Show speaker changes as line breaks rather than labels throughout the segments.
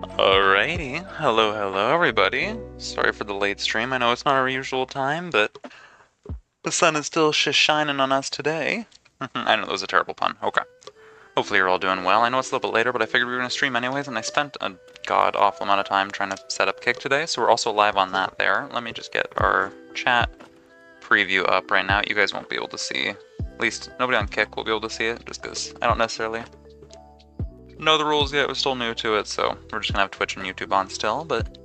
Alrighty, hello everybody. Sorry for the late stream. I know it's not our usual time, but the sun is still shining on us today. I know that was a terrible pun. Okay. Hopefully you're all doing well. I know it's a little bit later, but I figured we were going to stream anyways, and I spent a god-awful amount of time trying to set up Kick today, so we're also live on that there. Let me just get our chat preview up right now. You guys won't be able to see, at least nobody on Kick will be able to see it, just because I don't necessarily know the rules yet. We're still new to it, so we're just gonna have Twitch and YouTube on still, but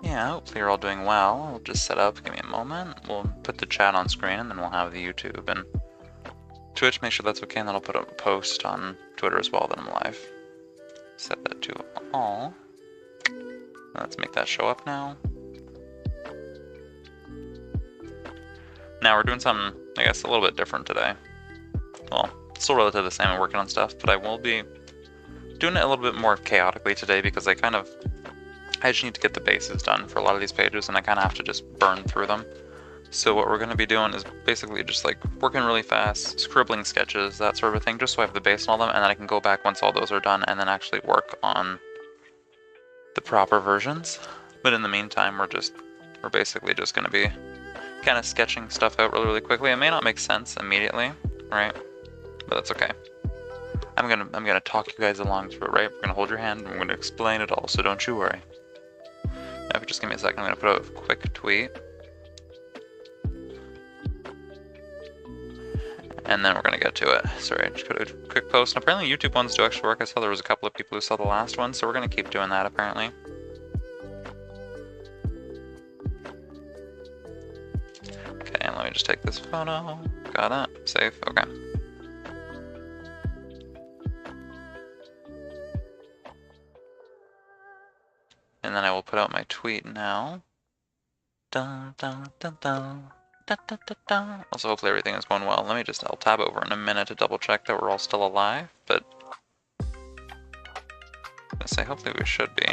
yeah, hopefully you're all doing well. We'll just set up, give me a moment. We'll put the chat on screen and then we'll have the YouTube and Twitch, make sure that's okay, and then I'll put up a post on Twitter as well that I'm live. Set that to all. Let's make that show up now. Now we're doing something, I guess, a little bit different today. Well, still relatively the same and working on stuff, but I will be doing it a little bit more chaotically today because I just need to get the bases done for a lot of these pages, and I kind of have to just burn through them. So what we're going to be doing is basically just like working really fast, scribbling sketches, that sort of thing, just so I have the base on all them, and then I can go back once all those are done and then actually work on the proper versions. But in the meantime, we're basically just going to be kind of sketching stuff out really quickly. It may not make sense immediately, right? But that's okay. I'm gonna talk you guys along through it, right? We're gonna hold your hand and we're gonna explain it all, so don't you worry. Now, if you just give me a second, I'm gonna put out a quick tweet. And then we're gonna get to it. Sorry, I just put a quick post. And apparently YouTube ones do actually work. I saw there was a couple of people who saw the last one, so we're gonna keep doing that apparently. Okay, and let me just take this photo. Got it. Safe. Okay. And then I will put out my tweet now. Dun, dun, dun, dun. Da, da, da, da. Also, hopefully everything is going well. I'll tab over in a minute to double check that we're all still alive, but I say hopefully we should be.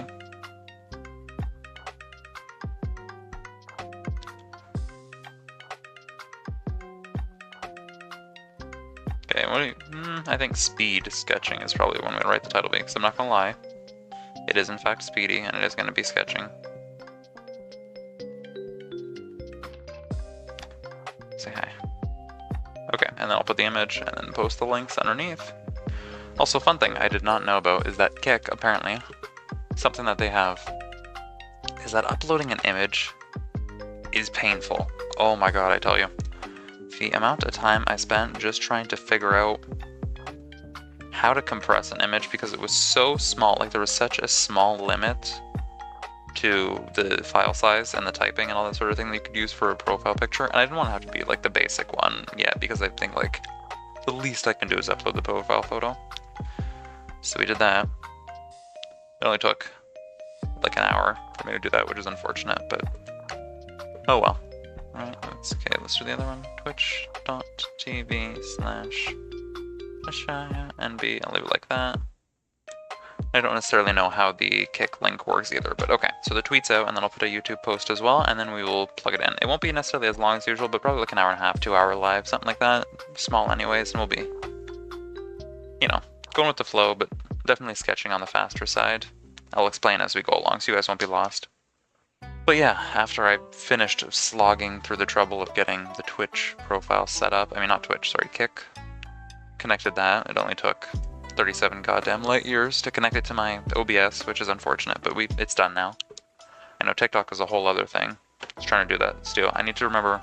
Okay, I think speed sketching is probably one way to write the title because I'm not gonna lie. It is in fact speedy, and it is gonna be sketching. Say hi. Okay, and then I'll put the image and then post the links underneath. Also, fun thing I did not know about is that Kick, apparently, something that they have is that uploading an image is painful. Oh my god, I tell you. The amount of time I spent just trying to figure out how to compress an image because it was so small, like there was such a small limit to the file size and the typing and all that sort of thing that you could use for a profile picture, and I didn't want to have to be like the basic one yet because I think like the least I can do is upload the profile photo. So we did that. It only took like an hour for me to do that, which is unfortunate, but oh well. Alright, let's do the other one. Twitch.tv/SheshireNB. I'll leave it like that. I don't necessarily know how the Kick link works either, but okay. So the tweet's out, and then I'll put a YouTube post as well, and then we will plug it in. It won't be necessarily as long as usual, but probably like an hour and a half, 2 hour live, something like that. Small anyways, and we'll be, you know, going with the flow, but definitely sketching on the faster side. I'll explain as we go along, so you guys won't be lost. But yeah, after I finished slogging through the trouble of getting the Twitch profile set up, I mean not Twitch, sorry, Kick, connected that. It only took 37 goddamn light years to connect it to my OBS, which is unfortunate, but it's done now. I know TikTok is a whole other thing. I was trying to do that still. I need to remember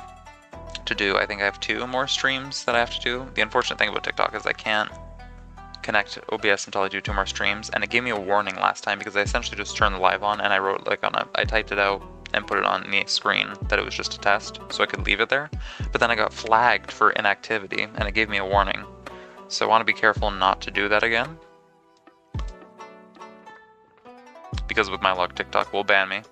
to do, I think I have 2 more streams that I have to do. The unfortunate thing about TikTok is I can't connect OBS until I do 2 more streams, and it gave me a warning last time because I essentially just turned the live on and I wrote like I typed it out and put it on the screen that it was just a test, so I could leave it there. But then I got flagged for inactivity, and it gave me a warning. So I want to be careful not to do that again. Because with my luck, TikTok will ban me.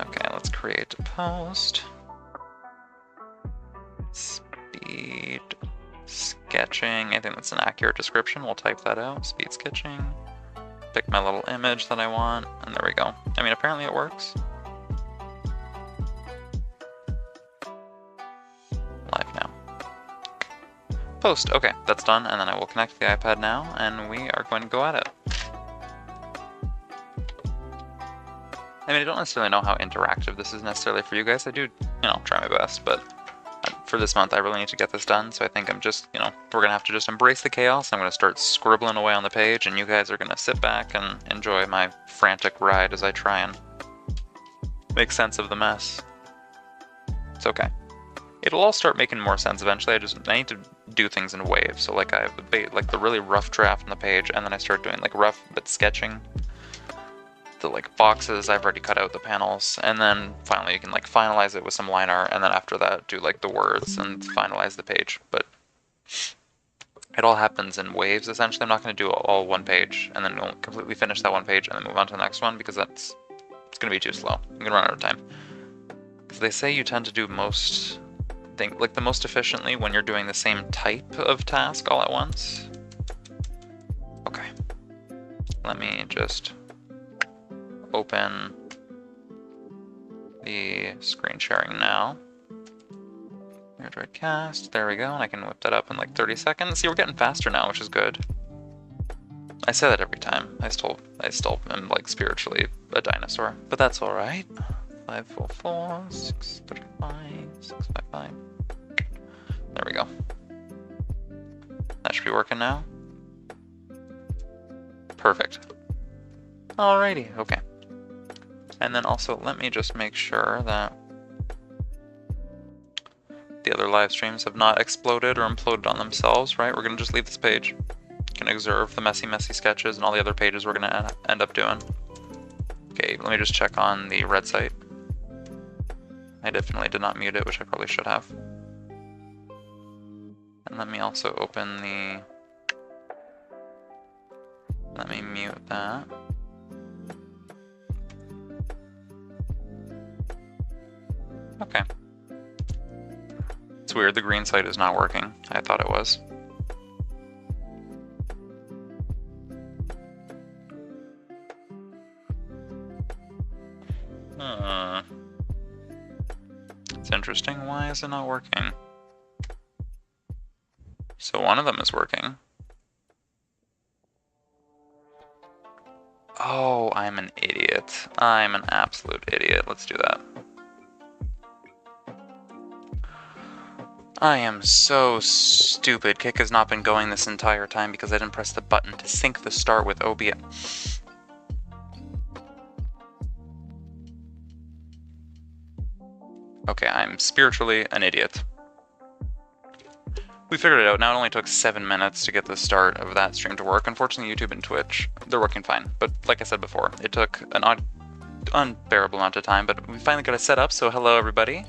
Okay, let's create a post. Speed sketching. I think that's an accurate description. We'll type that out. Speed sketching. Pick my little image that I want, and there we go. I mean, apparently it works. Live now. Post. Okay, that's done, and then I will connect the iPad now, and we are going to go at it. I mean, I don't necessarily know how interactive this is necessarily for you guys. I do, try my best, but for this month I really need to get this done, so I think I'm just, we're going to have to just embrace the chaos. I'm going to start scribbling away on the page, and you guys are going to sit back and enjoy my frantic ride as I try and make sense of the mess. It's okay. It'll all start making more sense eventually. I need to do things in waves. So like I have the really rough draft on the page, and then I start doing like rough but sketching the like boxes. I've already cut out the panels, and then finally you can like finalize it with some line art, and then after that do like the words and finalize the page. But it all happens in waves essentially. I'm not going to do all one page and then completely finish that one page and then move on to the next one, because it's going to be too slow. I'm going to run out of time. Because they say you tend to do the most efficiently when you're doing the same type of task all at once. Okay. Let me just open the screen sharing now. Android cast, there we go, and I can whip that up in like 30 seconds. See, we're getting faster now, which is good. I say that every time. I still am like spiritually a dinosaur, but that's alright. 544 635 655. There we go. That should be working now. Perfect. Alrighty, okay. And then also let me just make sure that the other live streams have not exploded or imploded on themselves, right? We're gonna just leave this page. Can observe the messy sketches and all the other pages we're gonna end up doing. Okay, let me just check on the red site. I definitely did not mute it, which I probably should have. And let me also open the... Let me mute that. Okay. It's weird, the green site is not working. I thought it was. It's interesting. Why is it not working? So one of them is working. Oh, I'm an idiot. I'm an absolute idiot. Let's do that. I am so stupid. Kick has not been going this entire time because I didn't press the button to sync the start with OBS. Okay, I'm spiritually an idiot. We figured it out. Now it only took 7 minutes to get the start of that stream to work. Unfortunately, YouTube and Twitch, they're working fine. But like I said before, it took an unbearable amount of time, but we finally got it set up, so hello everybody.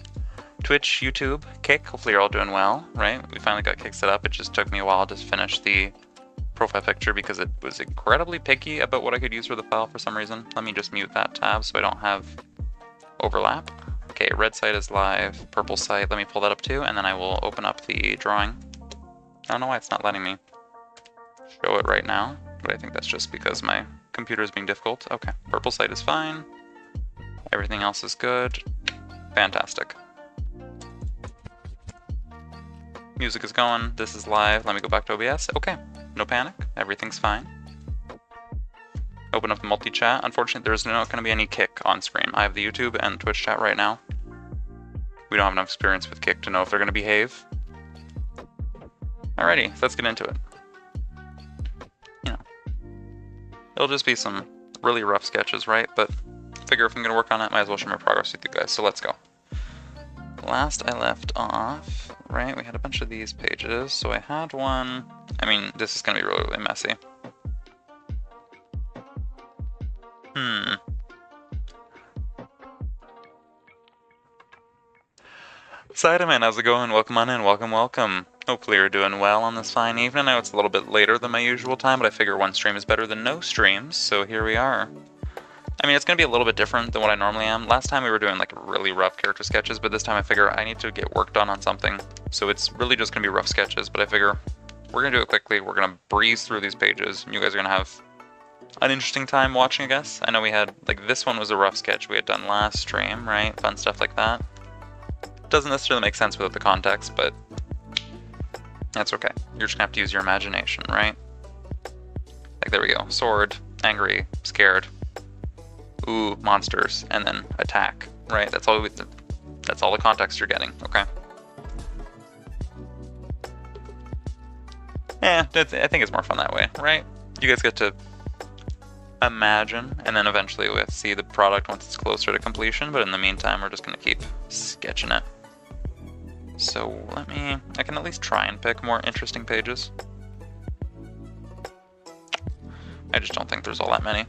Twitch, YouTube, Kick, hopefully you're all doing well, right? We finally got Kick set up. It just took me a while to finish the profile picture because it was incredibly picky about what I could use for the file for some reason. Let me just mute that tab so I don't have overlap. Okay, red site is live, purple site, let me pull that up too, and then I will open up the drawing. I don't know why it's not letting me show it right now, but I think that's just because my computer is being difficult. Okay, purple site is fine. Everything else is good. Fantastic. Music is going, this is live, let me go back to OBS. Okay, no panic, everything's fine. Open up the multi-chat. Unfortunately, there's not going to be any Kick on screen. I have the YouTube and Twitch chat right now. We don't have enough experience with Kick to know if they're going to behave. Alrighty, so let's get into it. It'll just be some really rough sketches, right? But figure if I'm going to work on it, might as well share my progress with you guys. So let's go. Last I left off, right? We had a bunch of these pages. So I had one. I mean, this is going to be really, really messy. Sideman, how's it going? Welcome on in, welcome, welcome. Hopefully you're doing well on this fine evening. I know it's a little bit later than my usual time, but I figure one stream is better than no streams, so here we are. I mean, it's going to be a little bit different than what I normally am. Last time we were doing like really rough character sketches, but this time I figure I need to get work done on something. So it's really just going to be rough sketches, but I figure we're going to do it quickly. We're going to breeze through these pages. You guys are going to have an interesting time watching, I guess. I know we had, like, this one was a rough sketch we had done last stream, right? Fun stuff like that. Doesn't necessarily make sense without the context, but That's okay. You're just gonna have to use your imagination, right? Like, there we go. Sword, angry, scared. Ooh, monsters, and then attack, right? That's all the context you're getting, okay? I think it's more fun that way, right? You guys get to imagine, and then eventually we'll see the product once it's closer to completion, but in the meantime, we're just gonna keep sketching it. So I can at least try and pick more interesting pages. I just don't think there's all that many.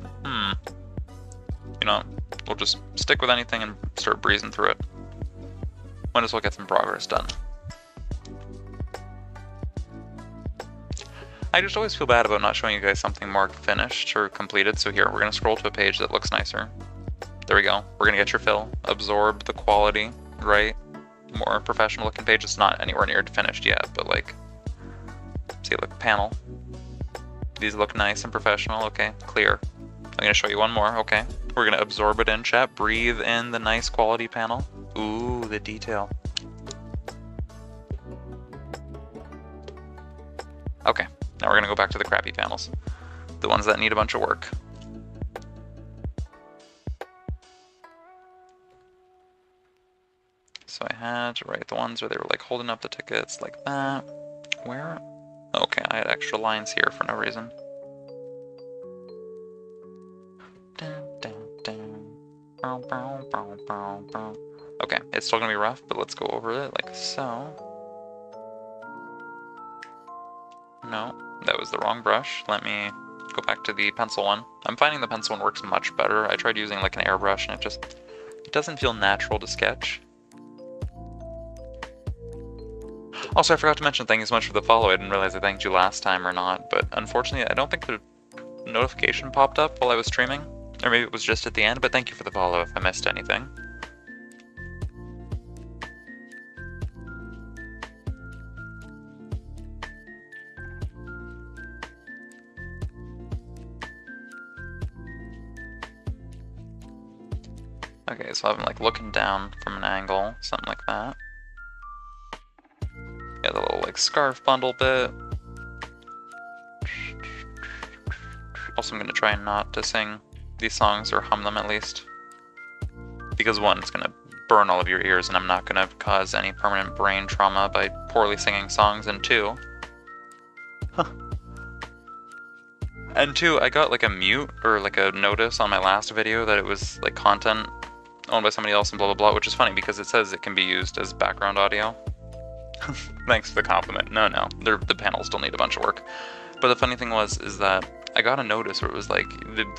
You know, we'll just stick with anything and start breezing through it. Might as well get some progress done. I just always feel bad about not showing you guys something more finished or completed, so here, we're going to scroll to a page that looks nicer. There we go. We're going to get your fill, absorb the quality, right? More professional looking page. It's not anywhere near finished yet, but like, see, look, panel. These look nice and professional, okay, clear. I'm going to show you one more, okay. We're going to absorb it in, chat, breathe in the nice quality panel. Ooh, the detail. Okay, now we're going to go back to the crappy panels. The ones that need a bunch of work. So I had to write the ones where they were like holding up the tickets like that. Where? Okay, I had extra lines here for no reason. Okay, it's still gonna be rough, but let's go over it like so. No, that was the wrong brush. Let me go back to the pencil one. I'm finding the pencil one works much better. I tried using like an airbrush and it doesn't feel natural to sketch. Also, I forgot to mention thank you so much for the follow. I didn't realize I thanked you last time or not, but unfortunately I don't think the notification popped up while I was streaming. Or maybe it was just at the end, but thank you for the follow if I missed anything. Okay, so I'm like looking down from an angle, something like that. Got the little like scarf bundle bit. Also, I'm gonna try not to sing these songs, or hum them at least. Because one, it's gonna burn all of your ears and I'm not gonna cause any permanent brain trauma by poorly singing songs, and two... And two, I got like a mute, or like a notice on my last video that it was like content owned by somebody else and blah blah blah, which is funny because it says it can be used as background audio. Thanks for the compliment. No, the panels still need a bunch of work. But the funny thing is that I got a notice where it was like,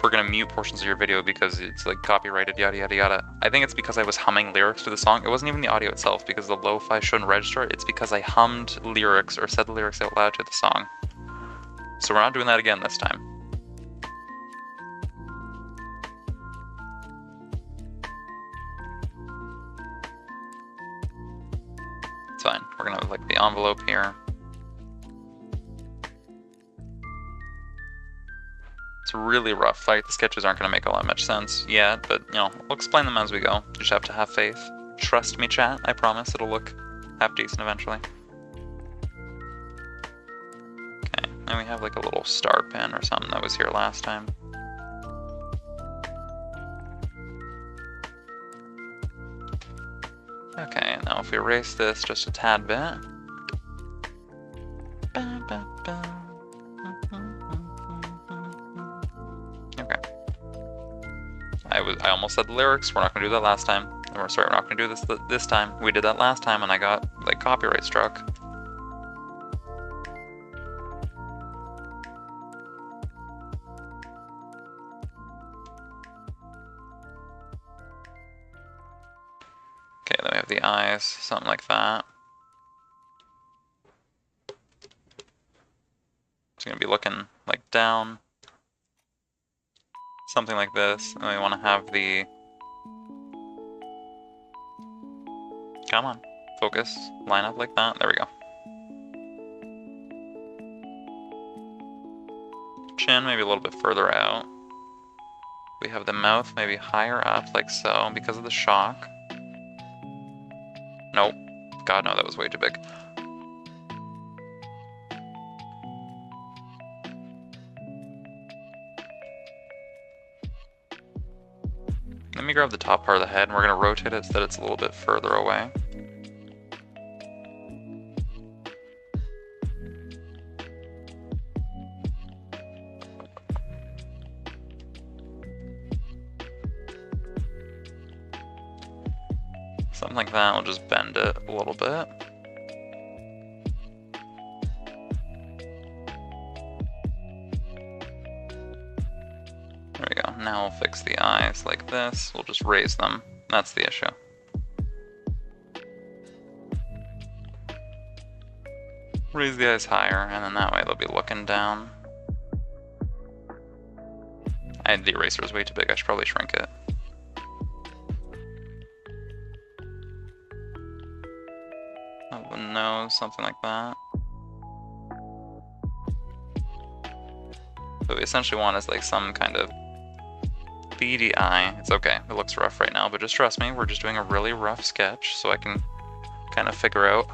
we're gonna mute portions of your video because it's like copyrighted, yada yada yada. I think it's because I was humming lyrics to the song. It wasn't even the audio itself, because the lo-fi shouldn't register. It's because I hummed lyrics, or said the lyrics out loud to the song. So we're not doing that again this time. It's fine. We're gonna have like the envelope here. It's a really rough fight. The sketches aren't gonna make all that much sense yet, but you know, we'll explain them as we go. You just have to have faith. Trust me, chat. I promise it'll look half decent eventually. Okay, and we have like a little star pin or something that was here last time. Okay, now if we erase this just a tad bit. Okay. I almost said the lyrics. We're not gonna do that last time. We're not gonna do this time. We did that last time and I got like copyright struck. Okay, then we have the eyes, something like that. It's gonna be looking like down. Something like this. And we wanna have the... Come on, focus, line up like that. There we go. Chin maybe a little bit further out. We have the mouth maybe higher up like so because of the shock. Nope. God, no, that was way too big. Let me grab the top part of the head, and we're going to rotate it so that it's a little bit further away. Something like that, we'll just bend it a little bit. There we go. Now we'll fix the eyes like this. We'll just raise them. That's the issue. Raise the eyes higher, and then that way they'll be looking down. The eraser is way too big. I should probably shrink it. The nose, something like that. So what we essentially want is like some kind of beady eye. It's okay, it looks rough right now, but just trust me, we're just doing a really rough sketch so I can kind of figure out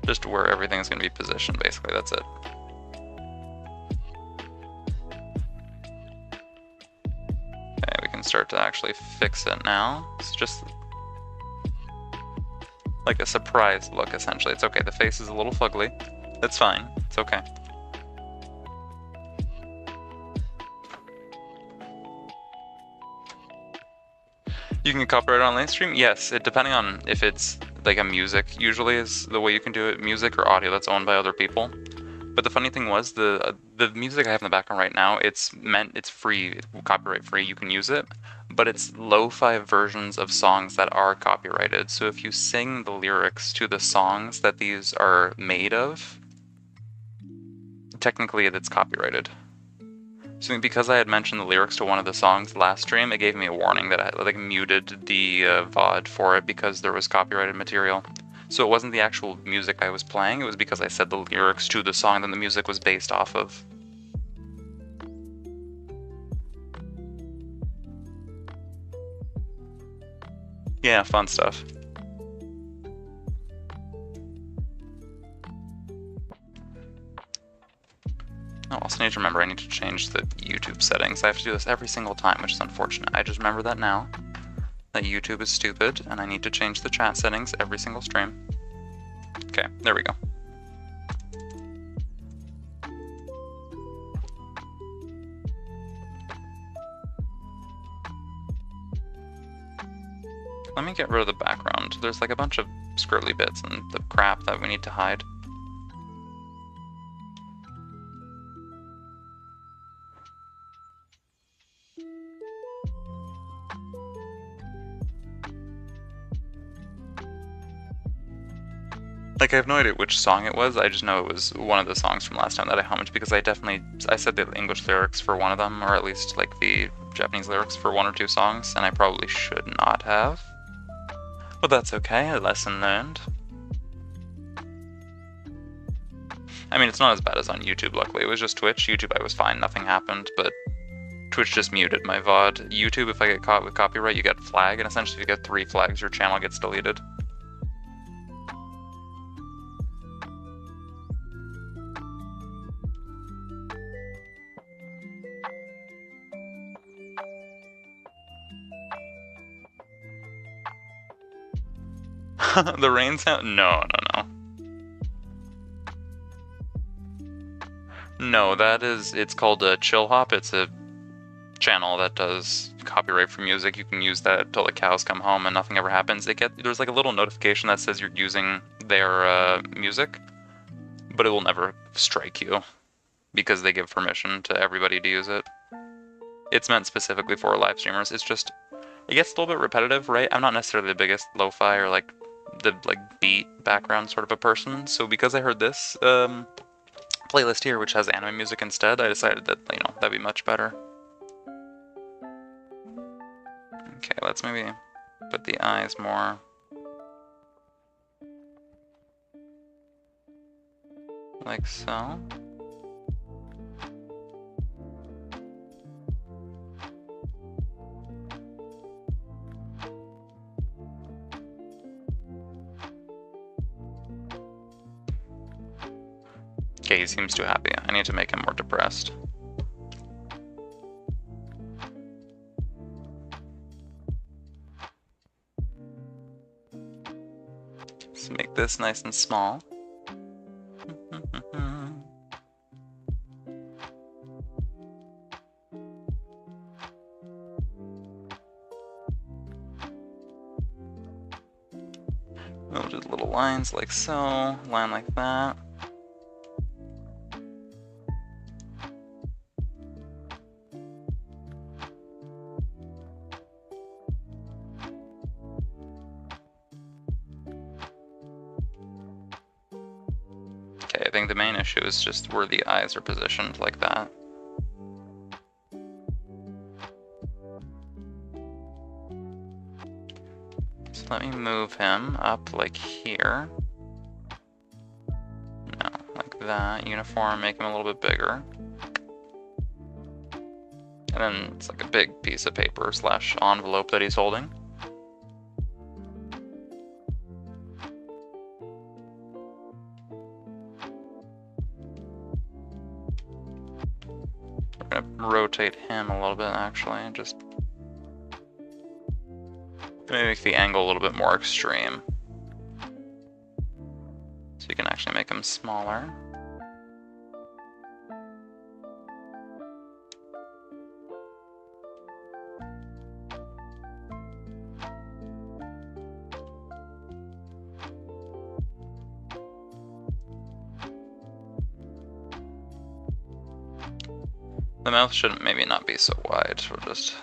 just where everything's going to be positioned, basically, that's it. Okay, we can start to actually fix it now. It's just like a surprise look, essentially. It's okay, the face is a little fugly. That's fine, it's okay. You can copyright on live stream? Yes, depending on if it's like a music, usually is the way you can do it, music or audio that's owned by other people. But the funny thing was, the music I have in the background right now, it's free, copyright free, you can use it, but it's lo-fi versions of songs that are copyrighted. So if you sing the lyrics to the songs that these are made of, technically it's copyrighted. So because I had mentioned the lyrics to one of the songs last stream, it gave me a warning that I like muted the VOD for it because there was copyrighted material. So it wasn't the actual music I was playing, it was because I said the lyrics to the song that the music was based off of. Yeah, fun stuff. Oh, I also need to remember I need to change the YouTube settings. I have to do this every single time, which is unfortunate. I just remember that now, that YouTube is stupid, and I need to change the chat settings every single stream. Okay, there we go. Let me get rid of the background. There's like a bunch of scribbly bits and the crap that we need to hide. Like, I have no idea which song it was, I just know it was one of the songs from last time that I hummed, because I said the English lyrics for one of them, or at least, like, the Japanese lyrics for one or two songs, and I probably should not have. But that's okay, a lesson learned. I mean, it's not as bad as on YouTube, luckily. It was just Twitch. YouTube, I was fine, nothing happened, but Twitch just muted my VOD. YouTube, if I get caught with copyright, you get a flag, and essentially if you get 3 flags, your channel gets deleted. The rain sound? No. No, it's called a Chill Hop. It's a channel that does copyright for music. You can use that until the cows come home and nothing ever happens. There's like a little notification that says you're using their music, but it will never strike you because they give permission to everybody to use it. It's meant specifically for live streamers. It gets a little bit repetitive, right? I'm not necessarily the biggest lo-fi or like the beat background sort of a person, so because I heard this playlist here which has anime music instead, I decided that, you know, that'd be much better. Okay, let's maybe put the eyes more like so. Okay, he seems too happy. I need to make him more depressed. Let's make this nice and small. We'll do little lines like so, line like that. Okay, I think the main issue is just where the eyes are positioned like that. So let me move him up like here. No, like that. Uniform, make him a little bit bigger. And then it's like a big piece of paper slash envelope that he's holding. We're gonna rotate him a little bit actually, and just maybe make the angle a little bit more extreme. So you can actually make him smaller. The mouth should maybe not be so wide, we'll just...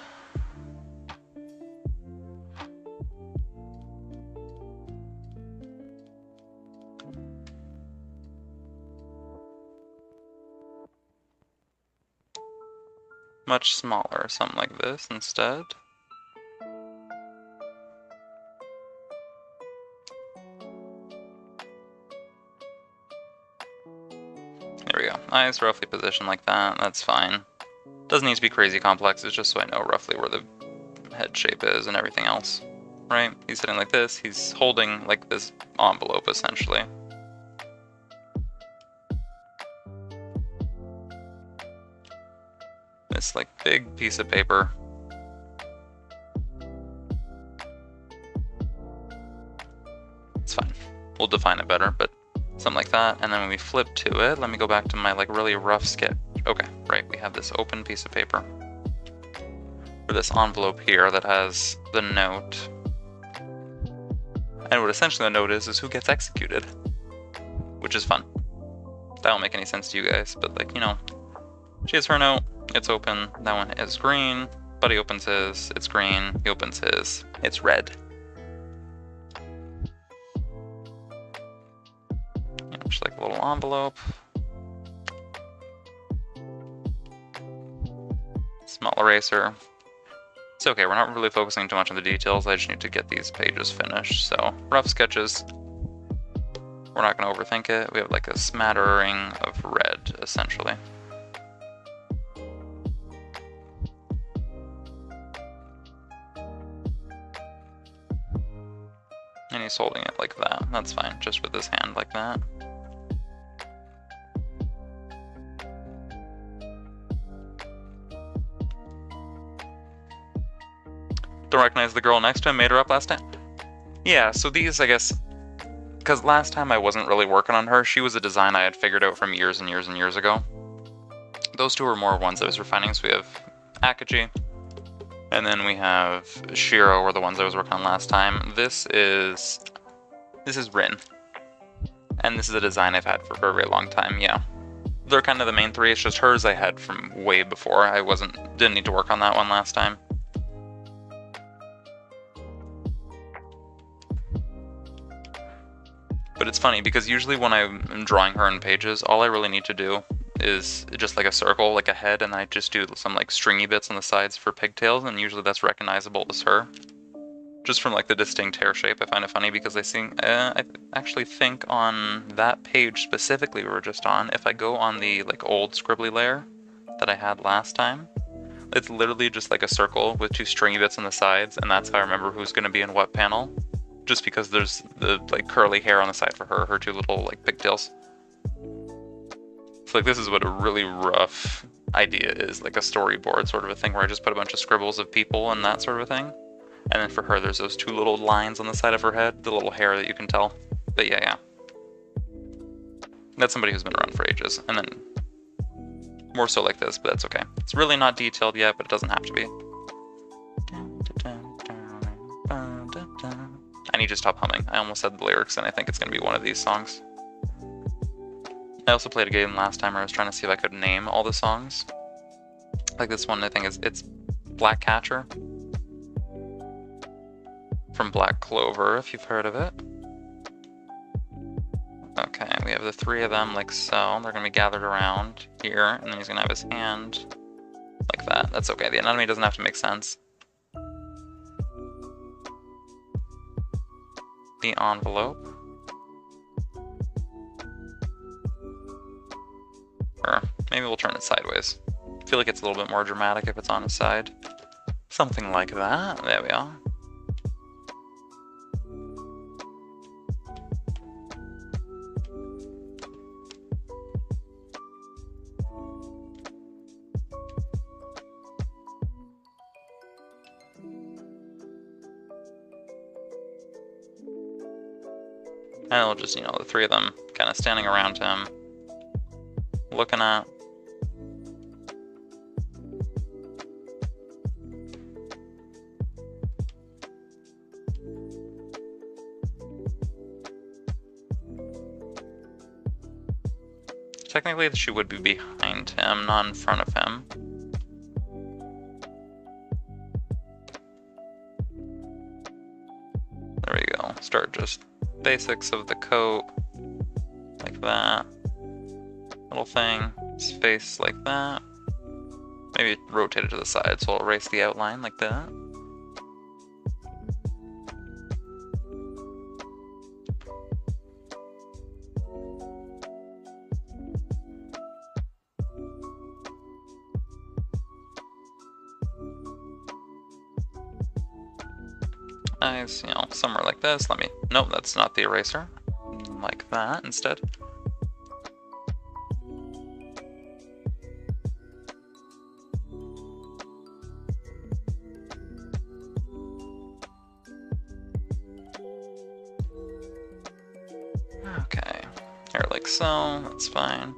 much smaller, something like this instead. There we go. Eyes roughly positioned like that, that's fine. Doesn't need to be crazy complex, it's just so I know roughly where the head shape is and everything else. Right? He's sitting like this, he's holding like this envelope essentially. This like big piece of paper. It's fine. We'll define it better, but something like that. And then when we flip to it, let me go back to my like really rough sketch. Okay, right, we have this open piece of paper. Or this envelope here that has the note. And what essentially the note is who gets executed. Which is fun. That won't make any sense to you guys, but like, you know, she has her note, it's open, that one is green, Buddy opens his, it's green, he opens his, it's red. You know, just like a little envelope. Small eraser. It's okay, we're not really focusing too much on the details, I just need to get these pages finished. So, rough sketches. We're not going to overthink it. We have like a smattering of red, essentially. And he's holding it like that. That's fine, just with his hand like that. Don't recognize the girl next to him, made her up last time. Yeah, so these, I guess, because last time I wasn't really working on her, she was a design I had figured out from years and years and years ago. Those two are more ones I was refining, so we have Akaji, and then we have Shiro were the ones I was working on last time. This is Rin, and this is a design I've had for a very, very long time, yeah. They're kind of the main three, it's just hers I had from way before. I didn't need to work on that one last time. But it's funny, because usually when I'm drawing her in pages, all I really need to do is just like a circle, like a head, and I just do some like stringy bits on the sides for pigtails, and usually that's recognizable as her. Just from like the distinct hair shape. I find it funny because I actually think on that page specifically we were just on, if I go on the like old scribbly layer that I had last time, it's literally just like a circle with two stringy bits on the sides, and that's how I remember who's going to be in what panel. Just because there's the like curly hair on the side for her two little like pigtails. So like this is what a really rough idea is, like a storyboard sort of a thing where I just put a bunch of scribbles of people and that sort of a thing. And then for her there's those two little lines on the side of her head, the little hair that you can tell. But yeah. That's somebody who's been around for ages, and then more so like this, but that's okay. It's really not detailed yet, but it doesn't have to be. I need to stop humming. I almost said the lyrics, and I think it's going to be one of these songs. I also played a game last time where I was trying to see if I could name all the songs. Like this one, I think it's Black Catcher from Black Clover, if you've heard of it. Okay, we have the three of them like so. They're going to be gathered around here, and then he's going to have his hand like that. That's okay. The anatomy doesn't have to make sense. The envelope. Or maybe we'll turn it sideways. I feel like it's a little bit more dramatic if it's on his side. Something like that. There we are. And it'll just, the three of them kind of standing around him, looking at. Technically, she would be behind him, not in front of him. There we go. Start just basics of the coat, like that. Little thing, his face like that. Maybe rotate it to the side so I'll erase the outline like that. Nice, somewhere like this. Nope, that's not the eraser. Like that instead. Okay, here like so, that's fine.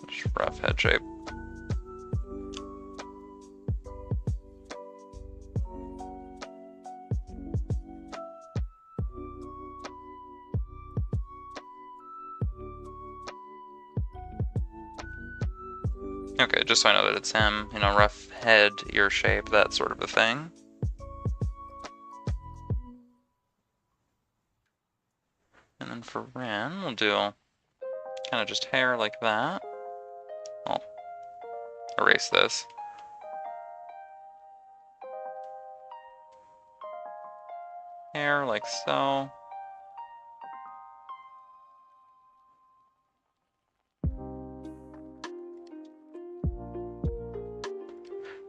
Just rough head shape. Okay, just so I know that it's him, rough head, ear shape, that sort of a thing. And then for Ren, we'll do kind of just hair like that. I'll erase this. Hair like so.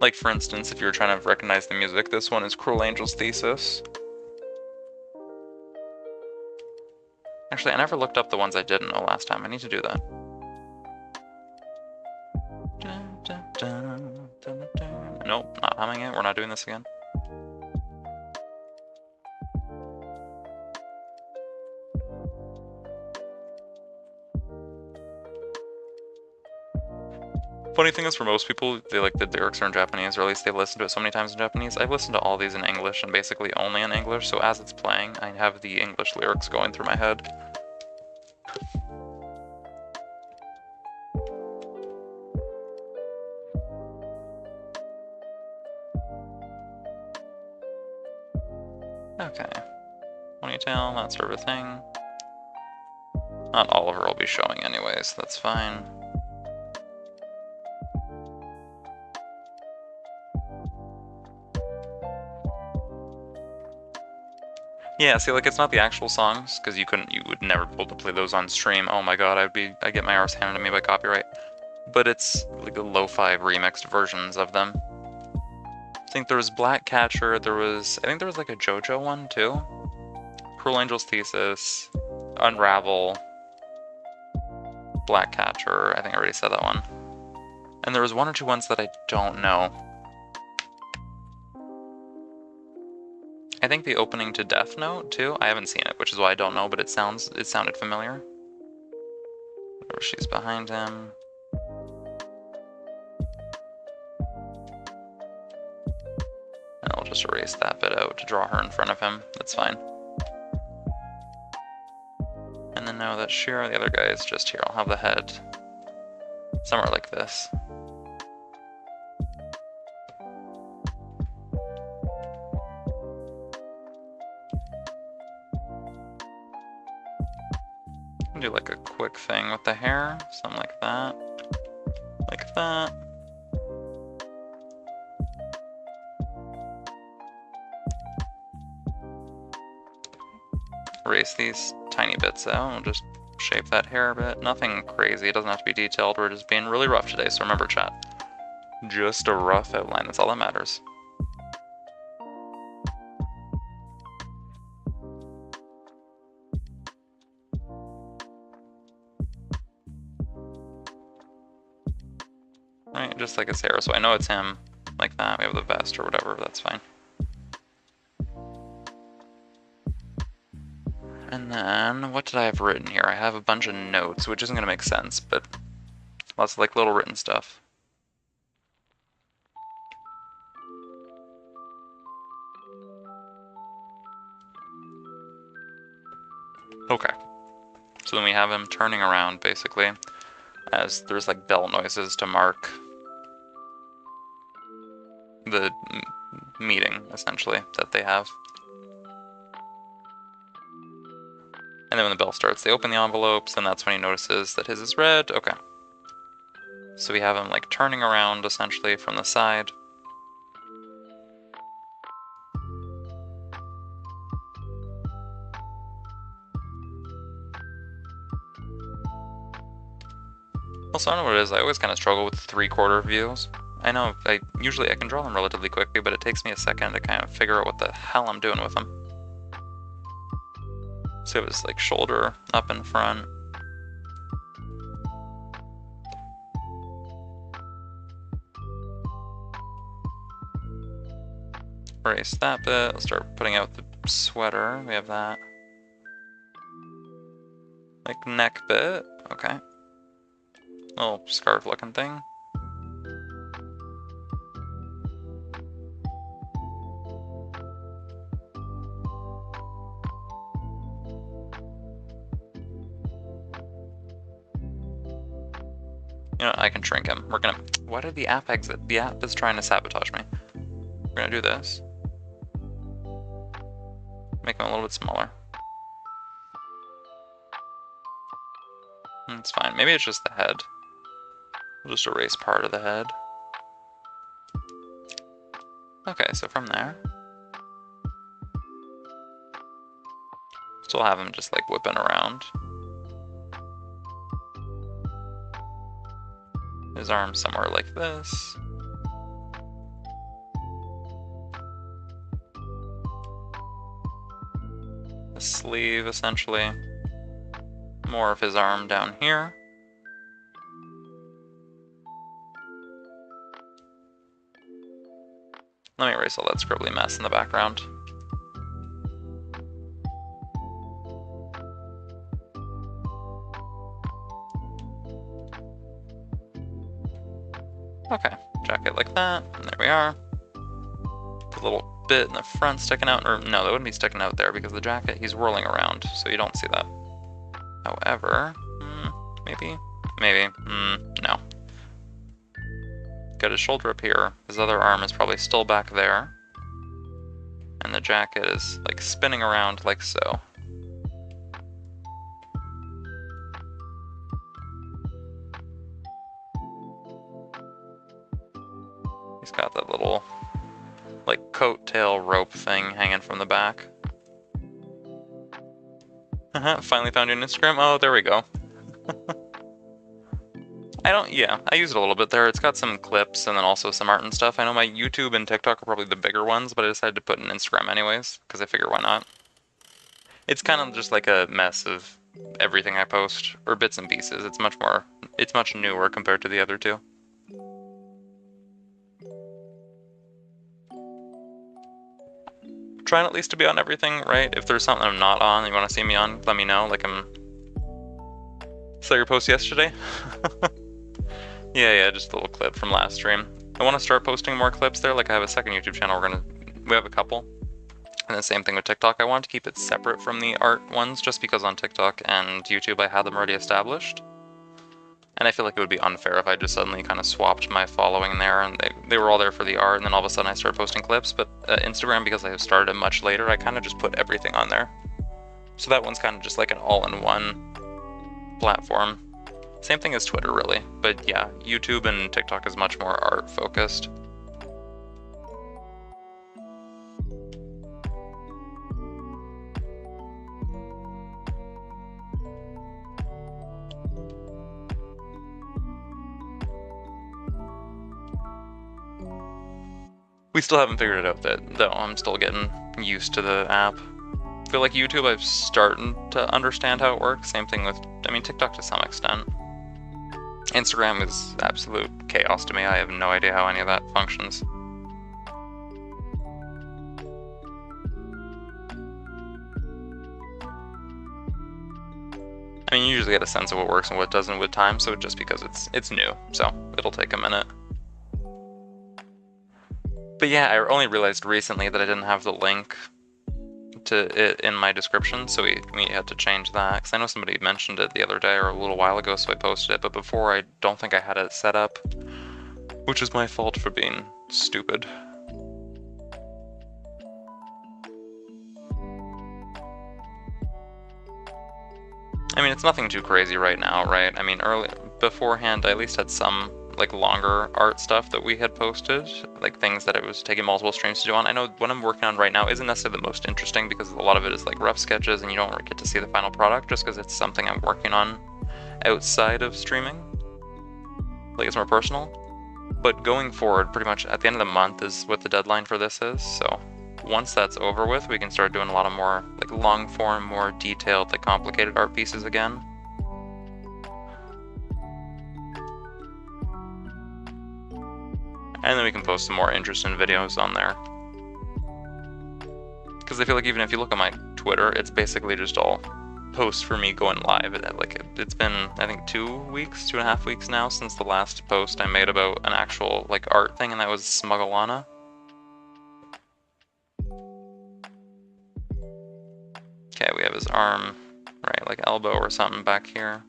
Like for instance, if you're trying to recognize the music, this one is Cruel Angel's Thesis. Actually, I never looked up the ones I didn't know last time. I need to do that. Nope, not humming it. We're not doing this again. Funny thing is, for most people, they like the lyrics are in Japanese, or at least they've listened to it so many times in Japanese. I've listened to all these in English, and basically only in English, so as it's playing, I have the English lyrics going through my head. Okay. Ponytail, that sort of thing. Not all of her will be showing anyways, that's fine. Yeah, see, like, it's not the actual songs, because you would never be able to play those on stream. Oh my god, I'd get my arse handed to me by copyright. But it's like a lo-fi remixed versions of them. I think there was Black Catcher, I think there was like a JoJo one too. Cruel Angel's Thesis, Unravel, Black Catcher, I think I already said that one. And there was one or two ones that I don't know. I think the opening to Death Note, too. I haven't seen it, which is why I don't know, but it sounded familiar. Or she's behind him. And I'll just erase that bit out to draw her in front of him. That's fine. And then now that Shira, the other guy, is just here, I'll have the head somewhere like this. Do like a quick thing with the hair, something like that. Like that. Erase these tiny bits out, we'll just shape that hair a bit. Nothing crazy, it doesn't have to be detailed, we're just being really rough today, so remember chat. Just a rough outline, that's all that matters. Right, just like his hair, so I know it's him, like that, we have the vest or whatever, that's fine. And then, what did I have written here? I have a bunch of notes, which isn't going to make sense, but lots of like little written stuff. Okay, so then we have him turning around, basically, as there's like bell noises to mark the meeting, essentially, that they have. And then when the bell starts, they open the envelopes, and that's when he notices that his is red. Okay. So we have him like turning around, essentially, from the side. Also, I don't know what it is, I always kind of struggle with 3/4 views. I know, usually I can draw them relatively quickly, but it takes me a second to kind of figure out what the hell I'm doing with them. So it was like shoulder up in front. Erase that bit, I'll start putting out the sweater, we have that. Like neck bit, okay. Little scarf looking thing. You know, I can shrink him. We're gonna, why did the app exit? The app is trying to sabotage me. We're gonna do this. Make him a little bit smaller. It's fine, maybe it's just the head. We'll just erase part of the head. Okay, so from there, still have him just like whipping around. His arm somewhere like this. The sleeve, essentially. More of his arm down here. Let me erase all that scribbly mess in the background. Okay, jacket like that, and there we are. The little bit in the front sticking out, or no, that wouldn't be sticking out there because the jacket, he's whirling around, so you don't see that. However, maybe, no. Got his shoulder up here, his other arm is probably still back there. And the jacket is like spinning around like so. He's got that little like coattail rope thing hanging from the back. Finally found you on Instagram. Oh, there we go. I use it a little bit there. It's got some clips and then also some art and stuff. I know my YouTube and TikTok are probably the bigger ones, but I decided to put in Instagram anyways, because I figure why not. It's kind of just like a mess of everything I post, or bits and pieces. It's much newer compared to the other two. trying at least to be on everything, right? If there's something I'm not on, you want to see me on, let me know. Like saw your post yesterday? Yeah, just a little clip from last stream. I want to start posting more clips there. Like I have a second YouTube channel. We have a couple. And the same thing with TikTok. I want to keep it separate from the art ones just because on TikTok and YouTube I had them already established. And I feel like it would be unfair if I just suddenly kind of swapped my following there and they were all there for the art and then all of a sudden I started posting clips. But Instagram, because I started it much later, I kind of just put everything on there. So that one's kind of just like an all-in-one platform. Same thing as Twitter, really. But yeah, YouTube and TikTok is much more art-focused. We still haven't figured it out though. I'm still getting used to the app. I feel like YouTube, I've started to understand how it works. Same thing with, TikTok to some extent. Instagram is absolute chaos to me. I have no idea how any of that functions. You usually get a sense of what works and what doesn't with time, so just because it's new, so it'll take a minute. But yeah, I only realized recently that I didn't have the link to it in my description, so we had to change that, because I know somebody mentioned it the other day or a little while ago, so I posted it, but before I don't think I had it set up, which is my fault for being stupid. It's nothing too crazy right now, right? Beforehand, I at least had some like longer art stuff that we had posted, like things that it was taking multiple streams to do on. I know what I'm working on right now isn't necessarily the most interesting because a lot of it is like rough sketches and you don't get to see the final product just because it's something I'm working on outside of streaming. Like it's more personal. But going forward, pretty much at the end of the month is what the deadline for this is, so once that's over with, we can start doing a lot of more like long form, more detailed, like complicated art pieces again. And then we can post some more interesting videos on there. Because I feel like even if you look at my Twitter, it's basically just all posts for me going live. It's been, I think, 2.5 weeks now since the last post I made about an actual like art thing, and that was Smugglana. Okay, we have his arm, right, like elbow or something back here.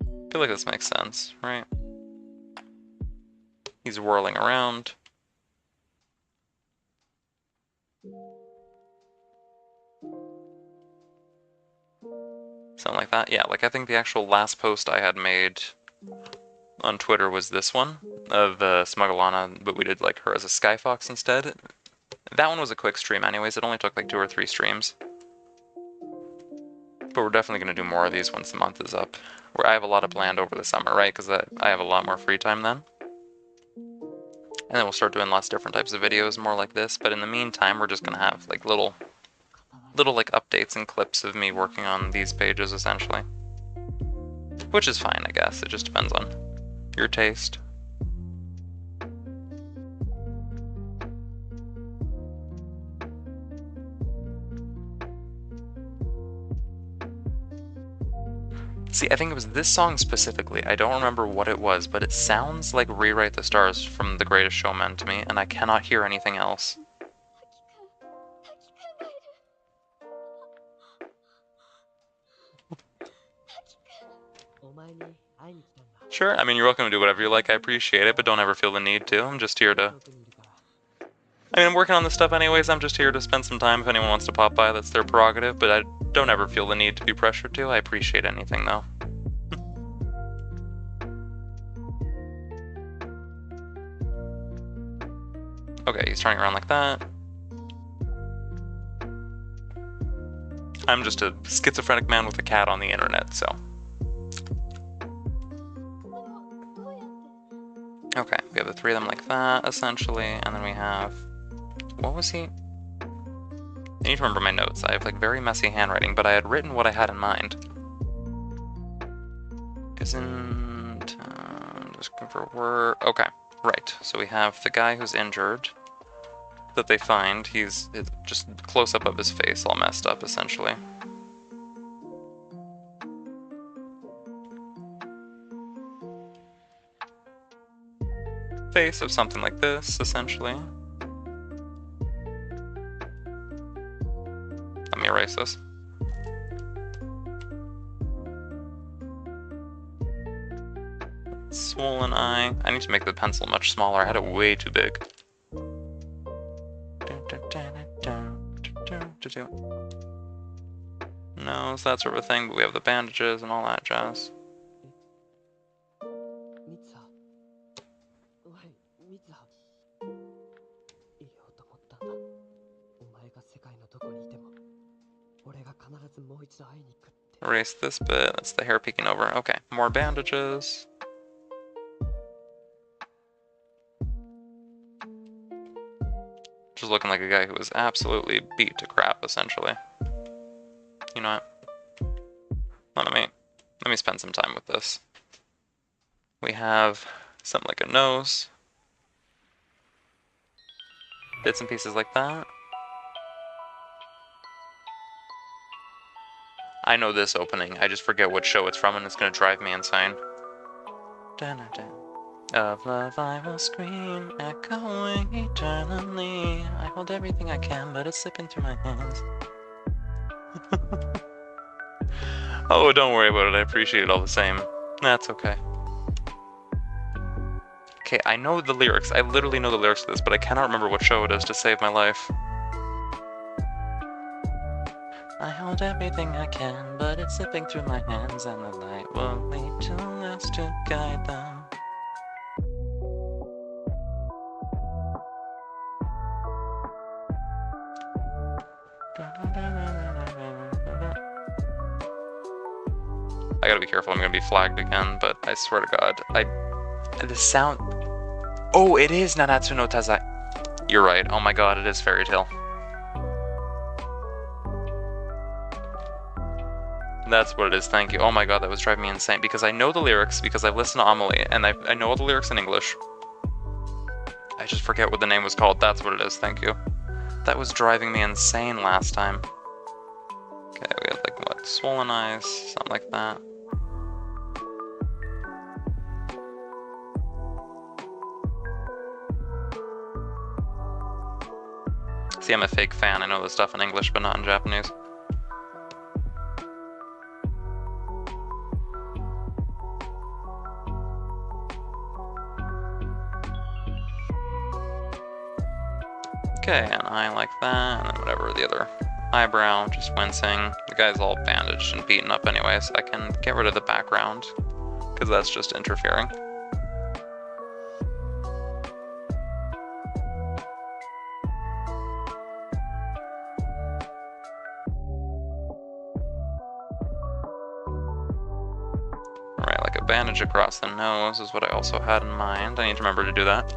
I feel like this makes sense, right? He's whirling around. Something like that. Yeah, like I think the actual last post I had made on Twitter was this one of Smugglana, but we did like her as a Skyfox instead. That one was a quick stream anyways, it only took like 2 or 3 streams. But we're definitely going to do more of these once the month is up. Where I have a lot of planned over the summer, right? Because I have a lot more free time then. And then we'll start doing lots of different types of videos, more like this. But in the meantime, we're just going to have like little like updates and clips of me working on these pages essentially. Which is fine, I guess. It just depends on your taste. See, I think it was this song specifically. I don't remember what it was, but it sounds like Rewrite the Stars from The Greatest Showman to me, and I cannot hear anything else. Sure, you're welcome to do whatever you like, I appreciate it, but don't ever feel the need to. I'm just here to... I'm working on this stuff anyways, I'm just here to spend some time. If anyone wants to pop by, that's their prerogative, but I don't ever feel the need to be pressured to. I appreciate anything, though. Okay, he's turning around like that. I'm just a schizophrenic man with a cat on the internet, so... Okay, we have the 3 of them like that, essentially, and then we have... What was he? I need to remember my notes. I have like very messy handwriting, but I had written what I had in mind. Isn't... just looking for word... Okay. Right, so we have the guy who's injured that they find. He's just close up of his face all messed up, essentially. Face of something like this, essentially. Let me erase this. Swollen eye. I need to make the pencil much smaller. I had it way too big. Nose, that sort of thing, but we have the bandages and all that jazz. Erase this bit, that's the hair peeking over. Okay, more bandages. Just looking like a guy who was absolutely beat to crap, essentially. You know what? Let me spend some time with this. We have something like a nose. Bits and pieces like that. I know this opening, I just forget what show it's from and it's gonna drive me insane. Of love I will scream, echoing eternally. I hold everything I can, but it's slipping through my hands. Oh, don't worry about it, I appreciate it all the same. That's okay. Okay, I know the lyrics, I literally know the lyrics to this, but I cannot remember what show it is to save my life. I hold everything I can, but it's slipping through my hands, and the light will lead to us to guide them. I gotta be careful, I'm gonna be flagged again, but I swear to God, the sound... Oh, it is Nanatsu no Taizai. You're right, oh my god, it is Fairy Tail. That's what it is, thank you. Oh my god, that was driving me insane, because I know the lyrics, because I've listened to Amelie, and I know all the lyrics in English. I just forget what the name was called, that's what it is, thank you. That was driving me insane last time. Okay, we have like, what, swollen eyes, something like that. See, I'm a fake fan, I know this stuff in English, but not in Japanese. Okay, an eye like that, and then whatever, the other eyebrow, just wincing. The guy's all bandaged and beaten up anyways. I can get rid of the background, because that's just interfering. Alright, like a bandage across the nose is what I also had in mind. I need to remember to do that.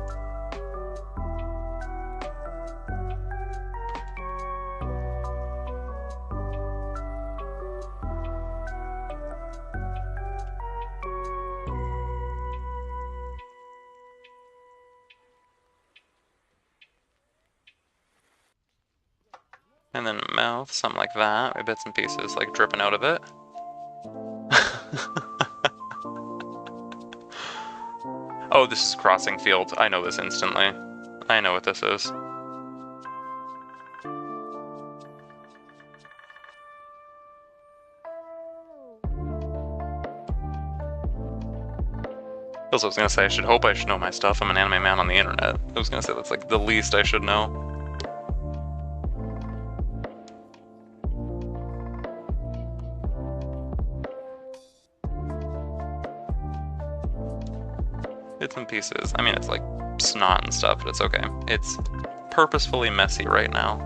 And then mouth, something like that, with bits and pieces like dripping out of it. Oh, this is crossing field. I know this instantly. I know what this is. Also, I was gonna say, I hope I should know my stuff. I'm an anime man on the internet. I was gonna say that's like the least I should know. Bits and pieces. I mean, it's like snot and stuff, but it's okay. It's purposefully messy right now.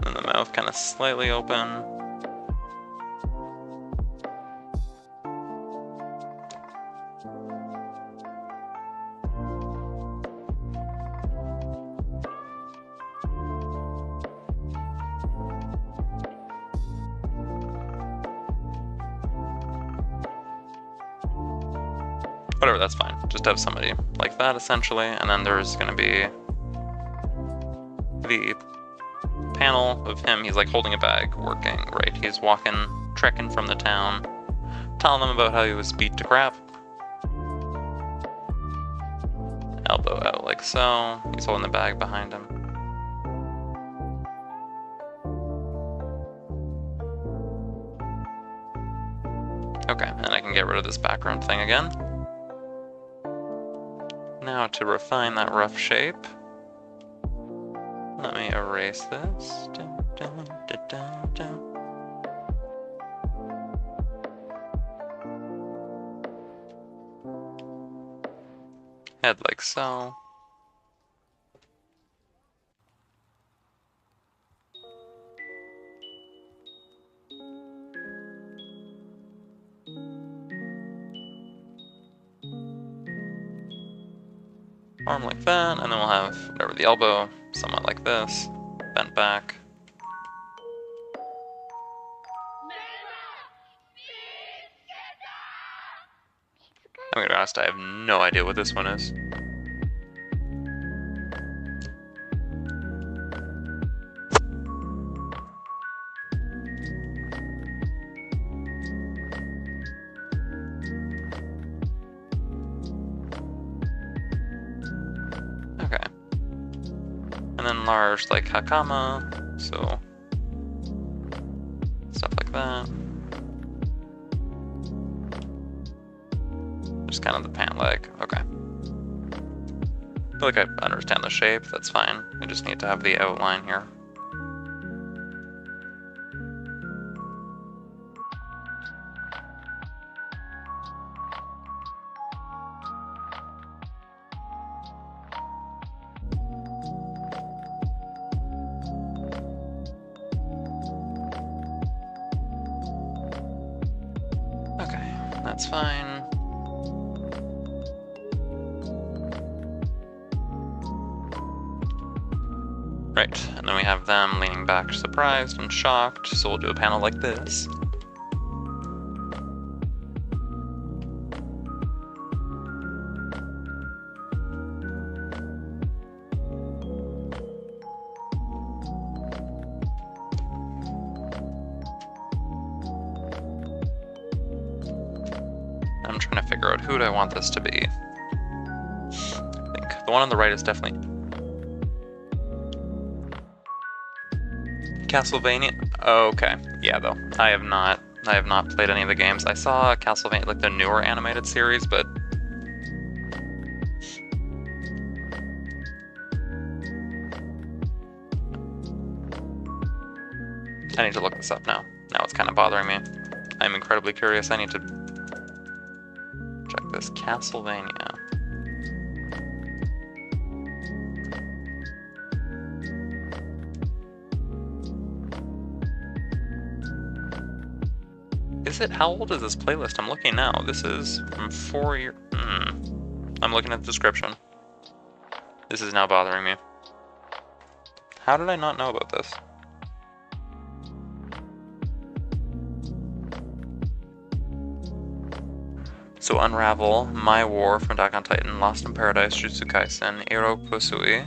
And then the mouth kind of slightly open. Whatever, that's fine. Just have somebody like that, essentially, and then there's gonna be the panel of him. He's like holding a bag, working, right? He's walking, trekking from the town, telling them about how he was beat to crap. Elbow out like so. He's holding the bag behind him. Okay, and I can get rid of this background thing again. Now to refine that rough shape, let me erase this. Dun, dun, dun, dun, dun. Head like so. Arm like that, and then we'll have whatever, the elbow, somewhat like this, bent back. I'm gonna be honest, I have no idea what this one is. Okay. And then large like hakama, so stuff like that. Just kind of the pant leg, okay. I feel like I understand the shape, that's fine. I just need to have the outline here. Okay, that's fine. Right, and then we have them leaning back surprised and shocked, so we'll do a panel like this. I'm trying to figure out who do I want this to be. I think the one on the right is definitely Castlevania. Okay, yeah though. I have not played any of the games. I saw Castlevania, like the newer animated series, but I need to look this up now. Now it's kind of bothering me. I'm incredibly curious. I need to check this Castlevania. Is it? How old is this playlist? I'm looking now. This is from 4 years. I'm looking at the description. This is now bothering me. How did I not know about this? So Unravel, My War from Attack on Titan, Lost in Paradise, Jujutsu Kaisen, Ero Kusui,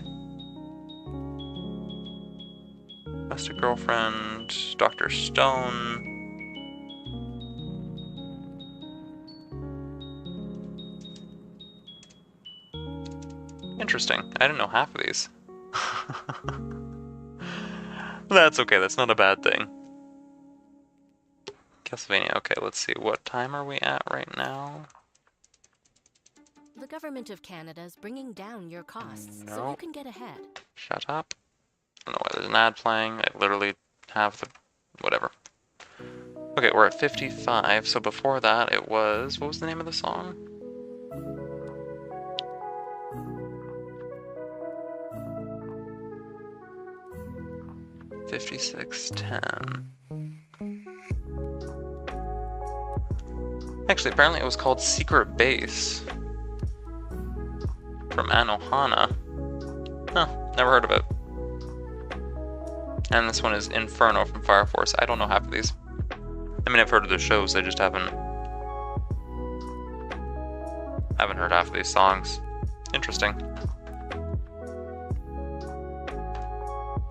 Best Girlfriend, Dr. Stone. Interesting. I didn't know half of these. That's okay, that's not a bad thing. Castlevania, okay, let's see. What time are we at right now?
The government of Canada is bringing down your costs so you can get ahead.
Shut up. I don't know why there's an ad playing. I literally have the... whatever. Okay, we're at 55, so before that it was... what was the name of the song? $56.10. Actually, apparently it was called Secret Base from Anohana. Huh, never heard of it. And this one is Inferno from Fire Force. I don't know half of these. I mean, I've heard of the shows, I just haven't I haven't heard half of these songs. Interesting.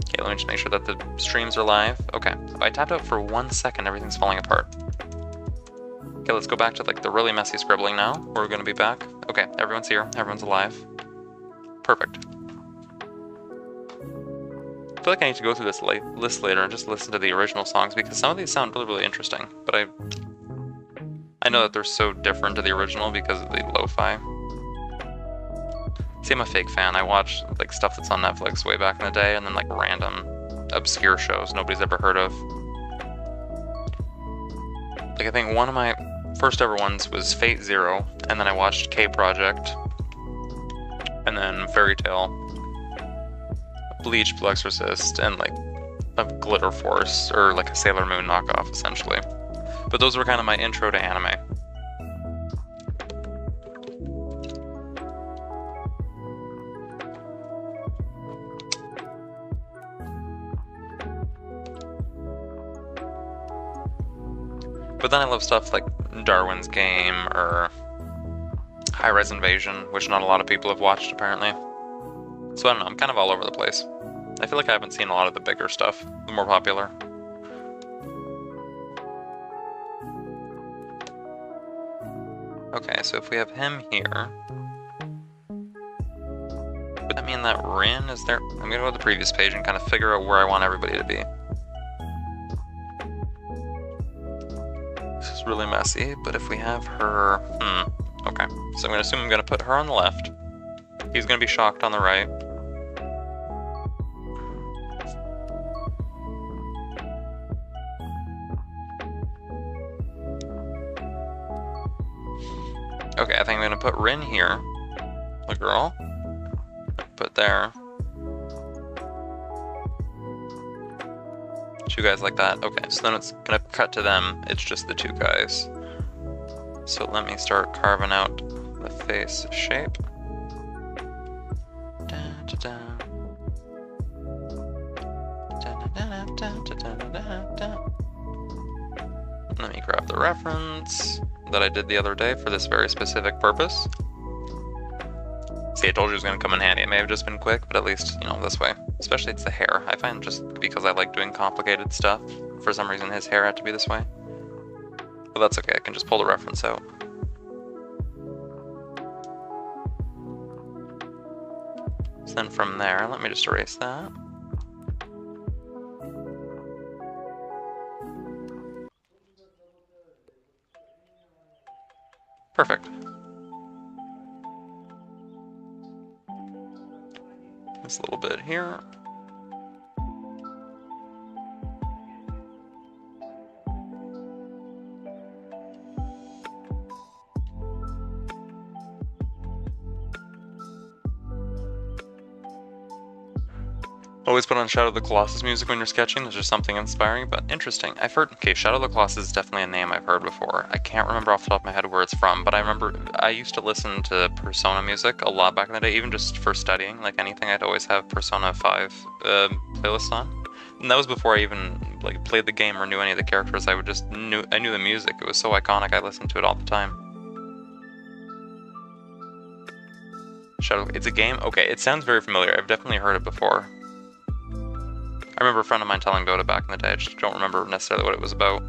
Okay, let me just make sure that the streams are live. Okay, if I tapped out for 1 second, everything's falling apart. Okay, let's go back to like the really messy scribbling now. We're gonna be back. Okay, everyone's here, everyone's alive. Perfect. I feel like I need to go through this list later and just listen to the original songs because some of these sound really, really interesting. But I know that they're so different to the original because of the lo-fi. See, I'm a fake fan. I watch like stuff that's on Netflix way back in the day and then like random obscure shows nobody's ever heard of. Like I think one of my first ever ones was Fate Zero, and then I watched K Project, and then Fairy Tale, Bleach, Blue Exorcist, and like a Glitter Force, or like a Sailor Moon knockoff essentially. But those were kind of my intro to anime. But then I love stuff like Darwin's Game or High-Res Invasion, which not a lot of people have watched apparently. So I don't know, I'm kind of all over the place. I feel like I haven't seen a lot of the bigger stuff, the more popular. Okay, so if we have him here, would that mean that Rin is there? I'm gonna go to the previous page and kind of figure out where I want everybody to be. This is really messy, but if we have her, okay. So I'm gonna assume I'm gonna put her on the left. He's gonna be shocked on the right. Okay, I think I'm gonna put Rin here, the girl. Put there. Two guys like that. Okay, so then it's gonna cut to them. It's just the two guys. So let me start carving out the face shape. Let me grab the reference that I did the other day for this very specific purpose. See, I told you it was going to come in handy. It may have just been quick, but at least, you know, this way. Especially it's the hair. I find just because I like doing complicated stuff, for some reason his hair had to be this way. But that's okay, I can just pull the reference out. So then from there, let me just erase that. Perfect. This little bit here. Always put on Shadow of the Colossus music when you're sketching. There's just something inspiring, but interesting. I've heard, okay, Shadow of the Colossus is definitely a name I've heard before. I can't remember off the top of my head where it's from, but I remember I used to listen to Persona music a lot back in the day, even just for studying. Like anything, I'd always have Persona 5 playlist on. And that was before I even like played the game or knew any of the characters. I knew the music. It was so iconic. I listened to it all the time. Shadow, it's a game? Okay, it sounds very familiar. I've definitely heard it before. I remember a friend of mine telling Dota back in the day. I just don't remember necessarily what it was about.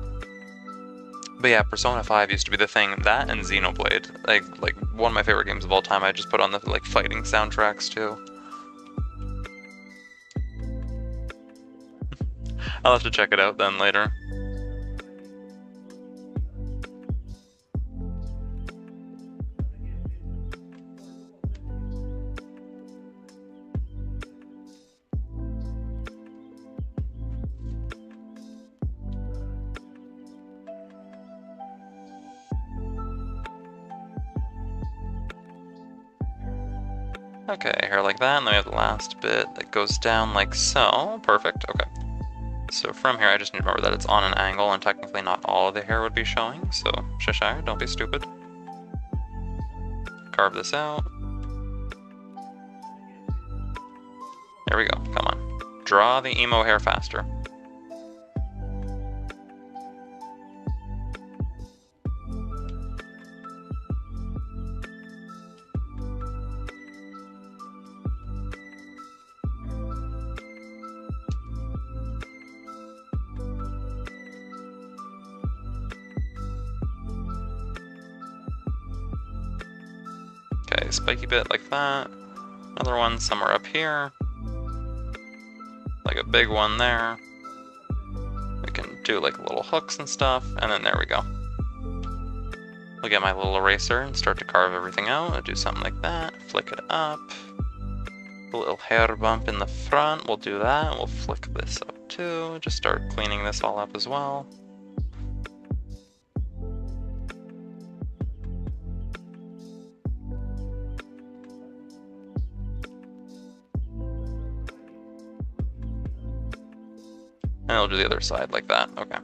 But yeah, Persona 5 used to be the thing. That and Xenoblade. Like one of my favorite games of all time. I just put on the like fighting soundtracks too. I'll have to check it out then later. Okay, hair like that, and then we have the last bit that goes down like so. Perfect, okay. So from here, I just need to remember that it's on an angle, and technically not all of the hair would be showing, so Sheshire, don't be stupid. Carve this out. There we go, come on. Draw the emo hair faster. a spiky bit like that. Another one somewhere up here. Like a big one there. We can do like little hooks and stuff, and then there we go. We'll get my little eraser and start to carve everything out. I'll do something like that, flick it up. A little hair bump in the front, we'll do that. We'll flick this up too, just start cleaning this all up as well. And I'll do the other side like that, okay.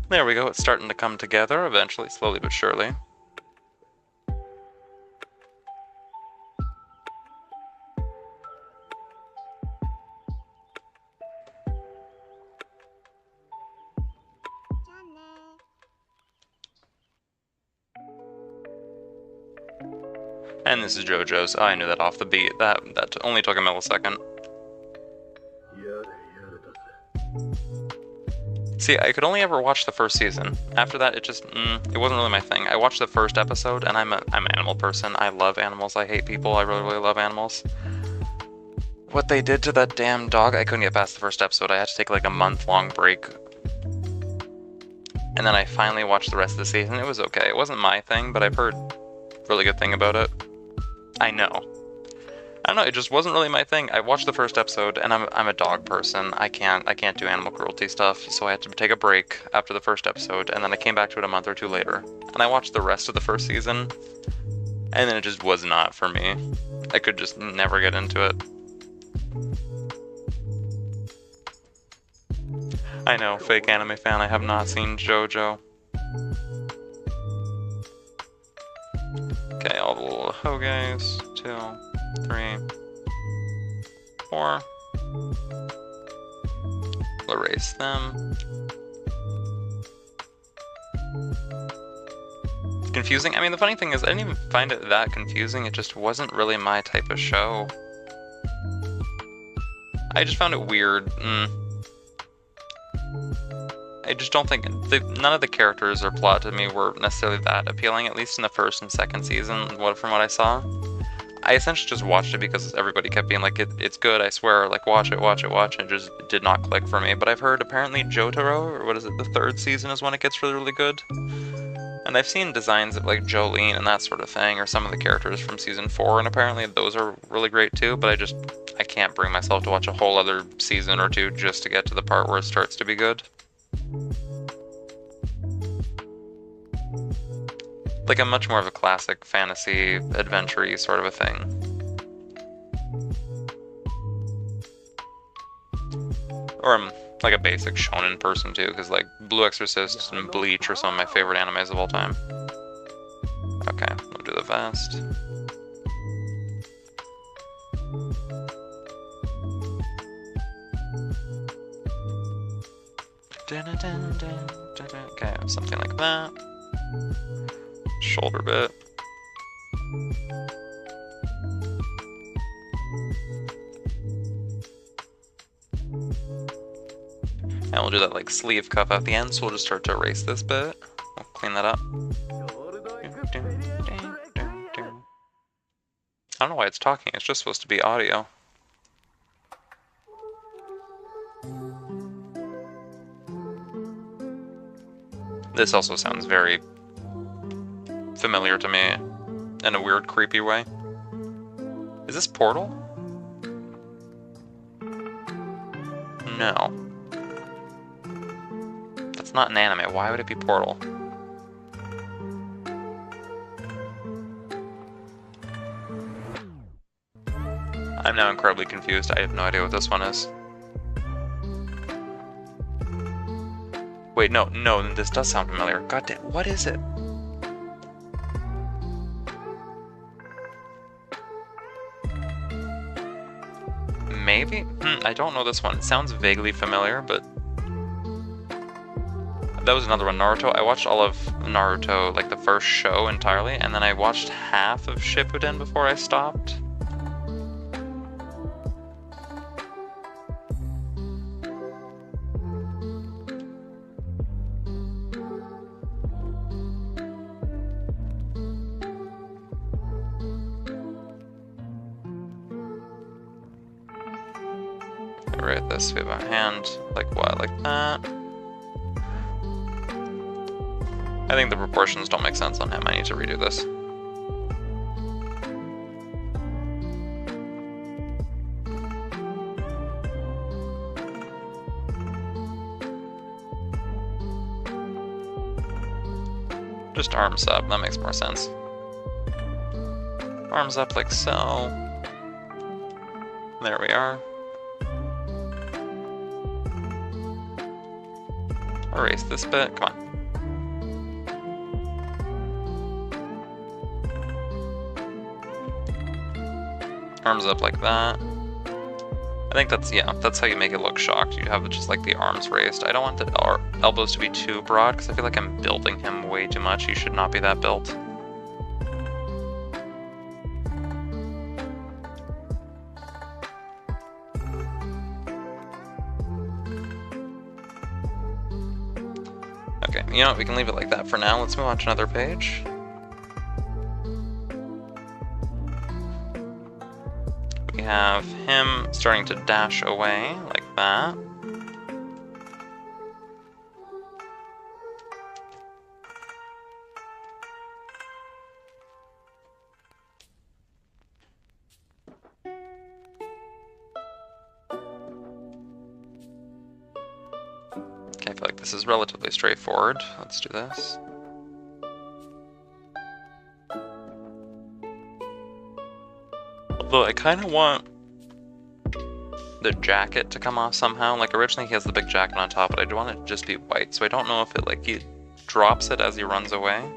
There we go, it's starting to come together eventually, slowly but surely. And this is JoJo's. Oh, I knew that off the beat. That only took a millisecond. See, I could only ever watch the first season. After that, it wasn't really my thing. I watched the first episode, and I'm an animal person. I love animals. I hate people. I really, really love animals. What they did to that damn dog, I couldn't get past the first episode. I had to take like a month-long break. And then I finally watched the rest of the season. It was okay. It wasn't my thing, but I've heard a really good thing about it. I know. I don't know, it just wasn't really my thing. I watched the first episode, and I'm a dog person. I can't do animal cruelty stuff, so I had to take a break after the first episode, and then I came back to it a month or two later. And I watched the rest of the first season, and then it just was not for me. I could just never get into it. I know, fake anime fan, I have not seen JoJo. Okay, all the little hogays. 2, 3, 4. We'll erase them. Confusing? I mean, the funny thing is, I didn't even find it that confusing, it just wasn't really my type of show. I just found it weird. I just don't think, none of the characters or plot to me were necessarily that appealing, at least in the first and second season, from what I saw. I essentially just watched it because everybody kept being like, it's good, I swear, like, watch it, and it just did not click for me. But I've heard apparently Jotaro, or what is it, the third season is when it gets really, really good. And I've seen designs of like Jolene and that sort of thing, or some of the characters from season 4, and apparently those are really great too, but I can't bring myself to watch a whole other season or two just to get to the part where it starts to be good. Like, I'm much more of a classic fantasy, adventure-y sort of a thing. Or I'm like a basic shonen person too, because like Blue Exorcist and Bleach are some of my favorite animes of all time. Okay, we'll do the vest. Okay, something like that. Shoulder bit. And we'll do that like sleeve cuff at the end, so we'll just start to erase this bit. We'll clean that up. I don't know why it's talking, it's just supposed to be audio. This also sounds very familiar to me in a weird, creepy way. Is this Portal? No. That's not an anime. Why would it be Portal? I'm now incredibly confused. I have no idea what this one is. Wait, no, this does sound familiar. God damn, what is it? Maybe? I don't know this one. It sounds vaguely familiar, but... That was another one, Naruto. I watched all of Naruto, like the first show entirely, and then I watched half of Shippuden before I stopped. Right, this we have a hand, like what, like that? I think the proportions don't make sense on him, I need to redo this. Just arms up, that makes more sense. Arms up like so. There we are. Erase this bit, come on. Arms up like that. I think that's, yeah, that's how you make it look shocked. You have just like the arms raised. I don't want the elbows to be too broad because I feel like I'm building him way too much. He should not be that built. Okay, you know what, we can leave it like that for now. Let's move on to another page. We have him starting to dash away, like that. Okay, I feel like this is relatively straightforward. Let's do this. Although I kind of want the jacket to come off somehow. Like originally he has the big jacket on top, but I do want it to just be white. So I don't know if it like he drops it as he runs away.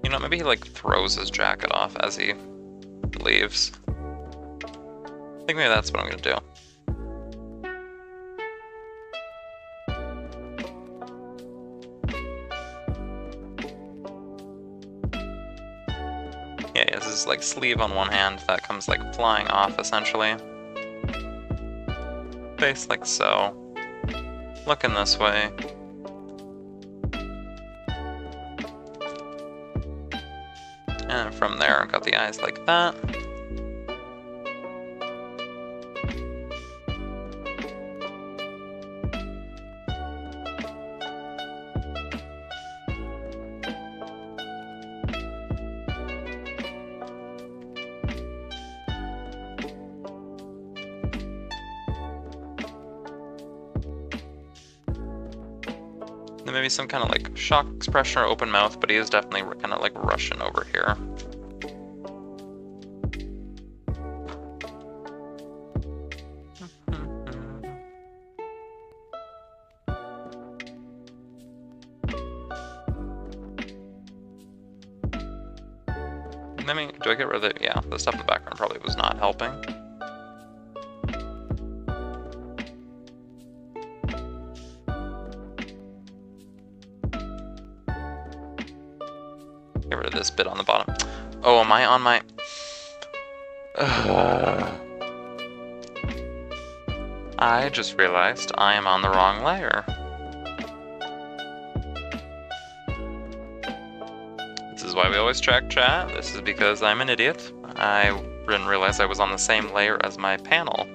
You know, maybe he like throws his jacket off as he leaves. I think maybe that's what I'm gonna do. Yeah, he has his like sleeve on one hand that comes like flying off essentially. Face like so. Looking this way. And from there, I've got the eyes like that. Then maybe some kind of like shock expression or open mouth, but he is definitely kind of like Russian over here. I mean, do I get rid of it? Yeah, the stuff in the background probably was not helping. Get rid of this bit on the bottom. Oh, am I on my... I just realized I am on the wrong layer. This is why we always check chat. This is because I'm an idiot. I didn't realize I was on the same layer as my panel.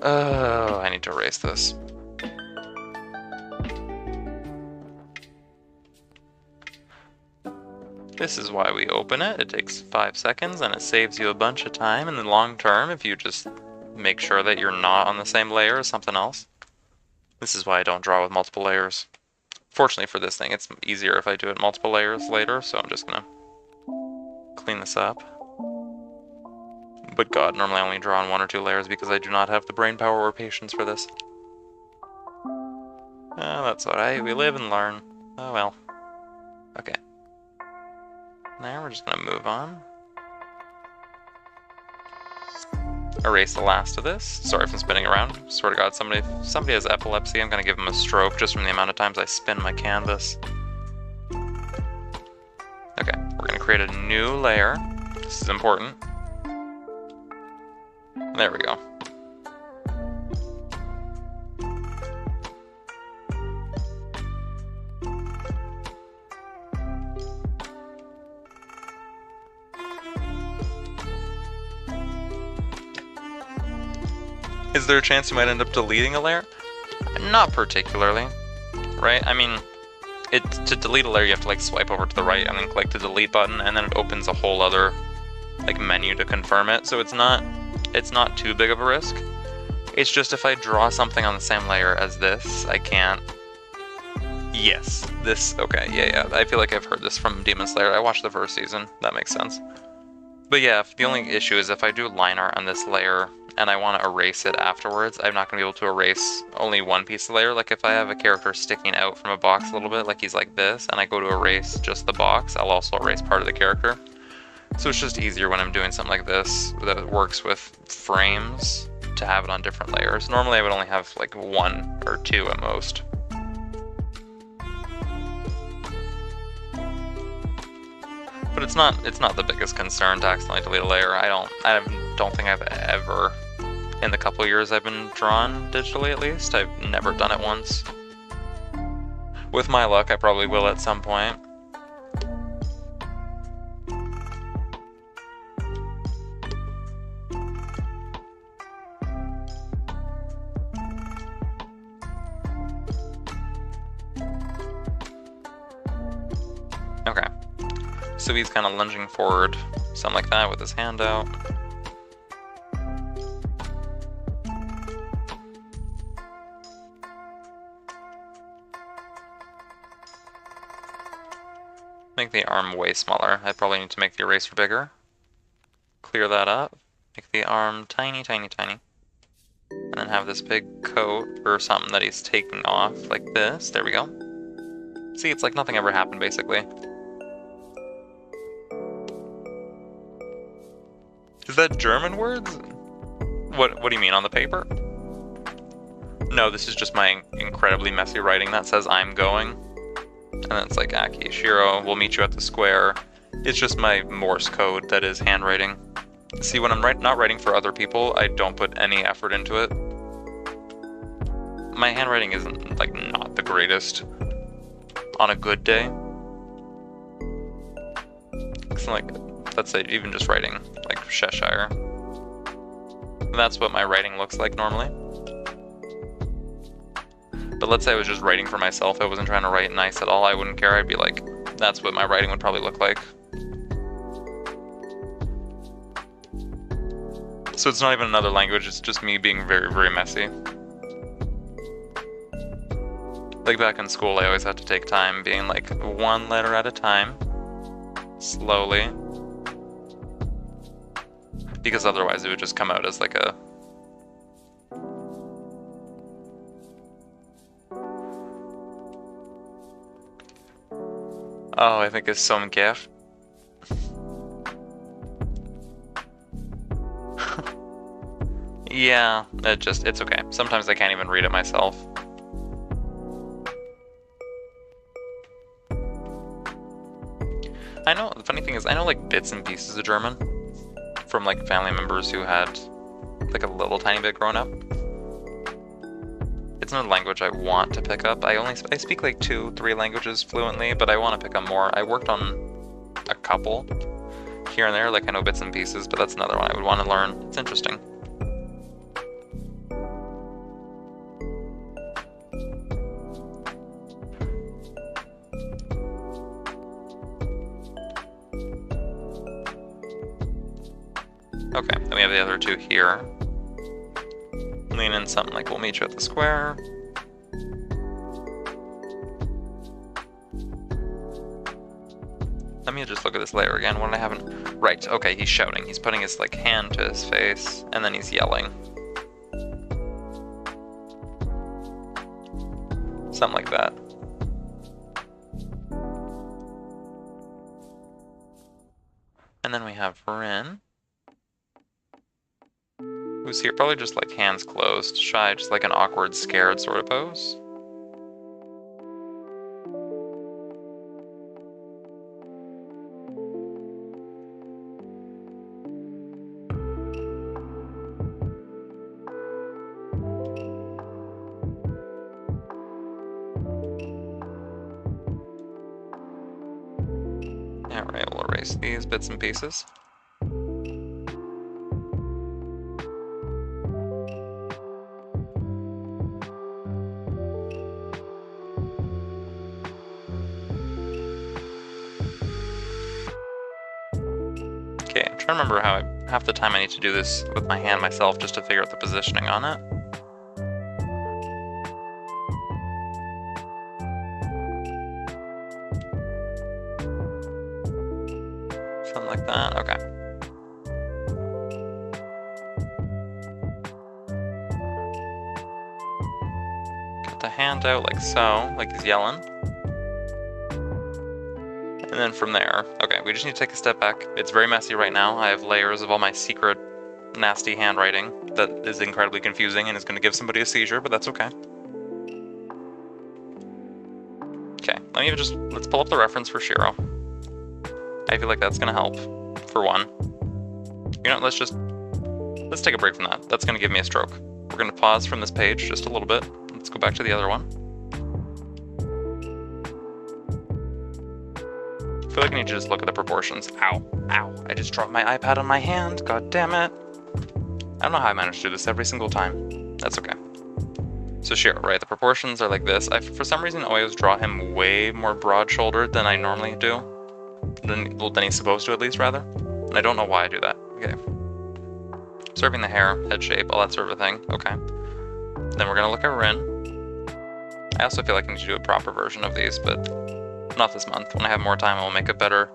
Oh, I need to erase this. This is why we open it. It takes 5 seconds and it saves you a bunch of time in the long term if you just make sure that you're not on the same layer as something else. This is why I don't draw with multiple layers. Fortunately for this thing, it's easier if I do it multiple layers later, so I'm just gonna clean this up. But god, normally I only draw on 1 or 2 layers because I do not have the brain power or patience for this. That's alright, we live and learn. Oh well. Okay. Now we're just gonna move on. Erase the last of this. Sorry if I'm spinning around. Swear to God, somebody has epilepsy. I'm gonna give him a stroke just from the amount of times I spin my canvas. Okay, we're gonna create a new layer. This is important. There we go. Is there a chance you might end up deleting a layer? Not particularly, right? I mean, to delete a layer, you have to like swipe over to the right and then click the delete button, and then it opens a whole other like menu to confirm it. So it's not too big of a risk. It's just if I draw something on the same layer as this, I can't. Yes, this, okay, yeah, I feel like I've heard this from Demon Slayer. I watched the first season, that makes sense. But yeah, the only issue is if I do line art on this layer and I want to erase it afterwards, I'm not going to be able to erase only one piece of layer. Like if I have a character sticking out from a box a little bit, like he's like this, and I go to erase just the box, I'll also erase part of the character. So it's just easier when I'm doing something like this that it works with frames to have it on different layers. Normally I would only have like 1 or 2 at most. But it's not the biggest concern to accidentally delete a layer. I don't think I've ever, in the couple years I've been drawn digitally at least, I've never done it once. With my luck, I probably will at some point. Okay. So he's kind of lunging forward, something like that, with his hand out. Make the arm way smaller. I probably need to make the eraser bigger. Clear that up. Make the arm tiny, tiny, tiny. And then have this big coat or something that he's taking off, like this. There we go. See, it's like nothing ever happened, basically. Is that German words? What do you mean, on the paper? No, this is just my incredibly messy writing that says I'm going. And then it's like, Aki, Shiro, we'll meet you at the square. It's just my Morse code that is handwriting. See, when I'm not writing for other people, I don't put any effort into it. My handwriting isn't, like, not the greatest on a good day. So, like, let's say even just writing, like Sheshire. That's what my writing looks like normally. But let's say I was just writing for myself, I wasn't trying to write nice at all, I wouldn't care, I'd be like, that's what my writing would probably look like. So it's not even another language, it's just me being very, very messy. Like back in school, I always had to take time being like 1 letter at a time, slowly. Because otherwise it would just come out as like a... Oh, I think it's some gift. Yeah, it's okay. Sometimes I can't even read it myself. I know, the funny thing is, I know like bits and pieces of German from like family members who had like a little tiny bit growing up. It's not a language I want to pick up. I speak like 2-3 languages fluently, but I want to pick up more. I worked on a couple here and there, like I know bits and pieces, but that's another one I would want to learn. It's interesting. Okay, then we have the other 2 here. Lean in something like, we'll meet you at the square. Let me just look at this layer again. What did I have in? Right, okay, he's shouting. He's putting his like hand to his face, and then he's yelling. Something like that. And then we have Rin. Who's here? Probably just like hands closed, shy, just like an awkward, scared sort of pose. Alright, we'll erase these bits and pieces. trying to remember how half the time I need to do this with my hand myself just to figure out the positioning on it. Something like that, okay. Get the hand out like so, like he's yelling. And then from there, okay, we just need to take a step back. It's very messy right now. I have layers of all my secret, nasty handwriting that is incredibly confusing and is going to give somebody a seizure, but that's okay. Okay, let's pull up the reference for Shiro. I feel like that's going to help, for one. You know, let's take a break from that. That's going to give me a stroke. We're going to pause from this page just a little bit. Let's go back to the other one. I feel like I need to just look at the proportions. Ow, ow, I just dropped my iPad on my hand, god damn it. I don't know how I managed to do this every single time. That's okay. So Shiro, right, the proportions are like this. I, for some reason, always draw him way more broad-shouldered than I normally do. Than he's supposed to, at least, rather. And I don't know why I do that. Okay. Observing the hair, head shape, all that sort of thing. Okay. Then we're gonna look at Rin. I also feel like I need to do a proper version of these, but not this month. When I have more time, I will make a better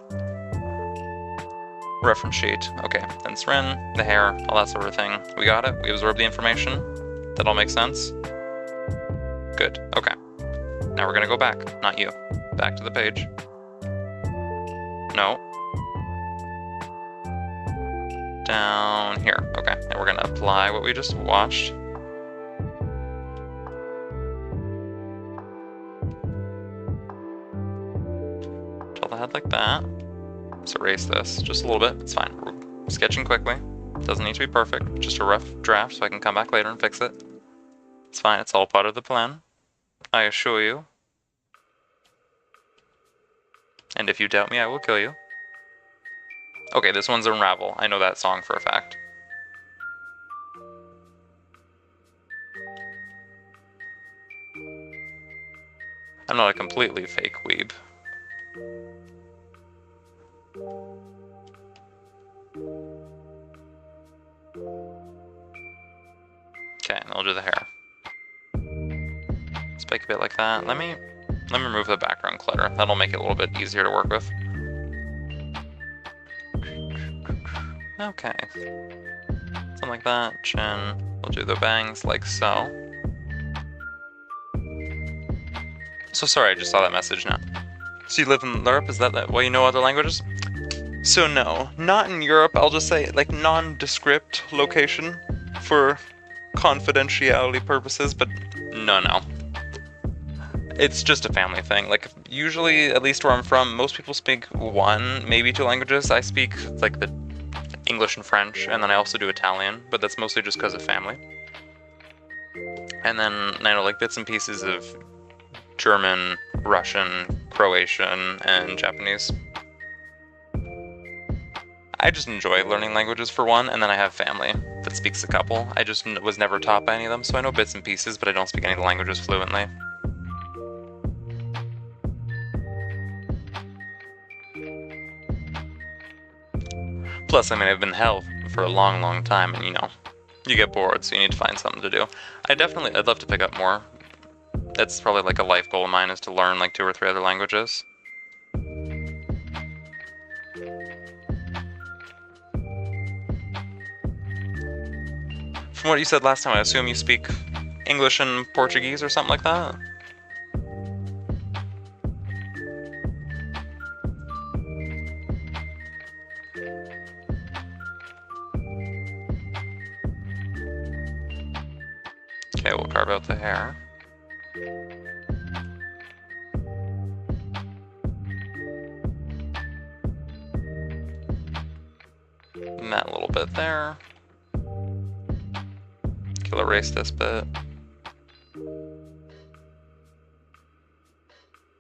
reference sheet. Okay, then it's Rin, the hair, all that sort of thing. We got it. We absorbed the information. That all makes sense. Good. Okay. Now we're gonna go back. Not you. Back to the page. No. Down here. Okay, and we're gonna apply what we just watched. Fill the head like that. Let's erase this just a little bit. It's fine. We're sketching quickly. Doesn't need to be perfect. Just a rough draft so I can come back later and fix it. It's fine. It's all part of the plan. I assure you. And if you doubt me, I will kill you. Okay, this one's Unravel. I know that song for a fact. I'm not a completely fake weeb. Okay, and I'll do the hair. Spike a bit like that. Let me remove the background clutter. That'll make it a little bit easier to work with. Okay. Something like that. Chin. We'll do the bangs like so. So sorry, I just saw that message now. So you live in Europe? Is that why you know other languages? So no, not in Europe. I'll just say like nondescript location for confidentiality purposes, but no. It's just a family thing. Like, usually, at least where I'm from, most people speak one, maybe two languages. I speak, like, the English and French, and then I also do Italian, but that's mostly just because of family. And then, I know, like, bits and pieces of German, Russian, Croatian, and Japanese. I just enjoy learning languages for one, and then I have family that speaks a couple. I just was never taught by any of them, so I know bits and pieces, but I don't speak any of the languages fluently. Plus, I mean, I've been hell for a long time, and you know, you get bored, so you need to find something to do. I'd love to pick up more. That's probably like a life goal of mine, is to learn like 2 or 3 other languages. From what you said last time, I assume you speak English and Portuguese or something like that? Okay, we'll carve out the hair. And that little bit there. Okay, we'll erase this bit.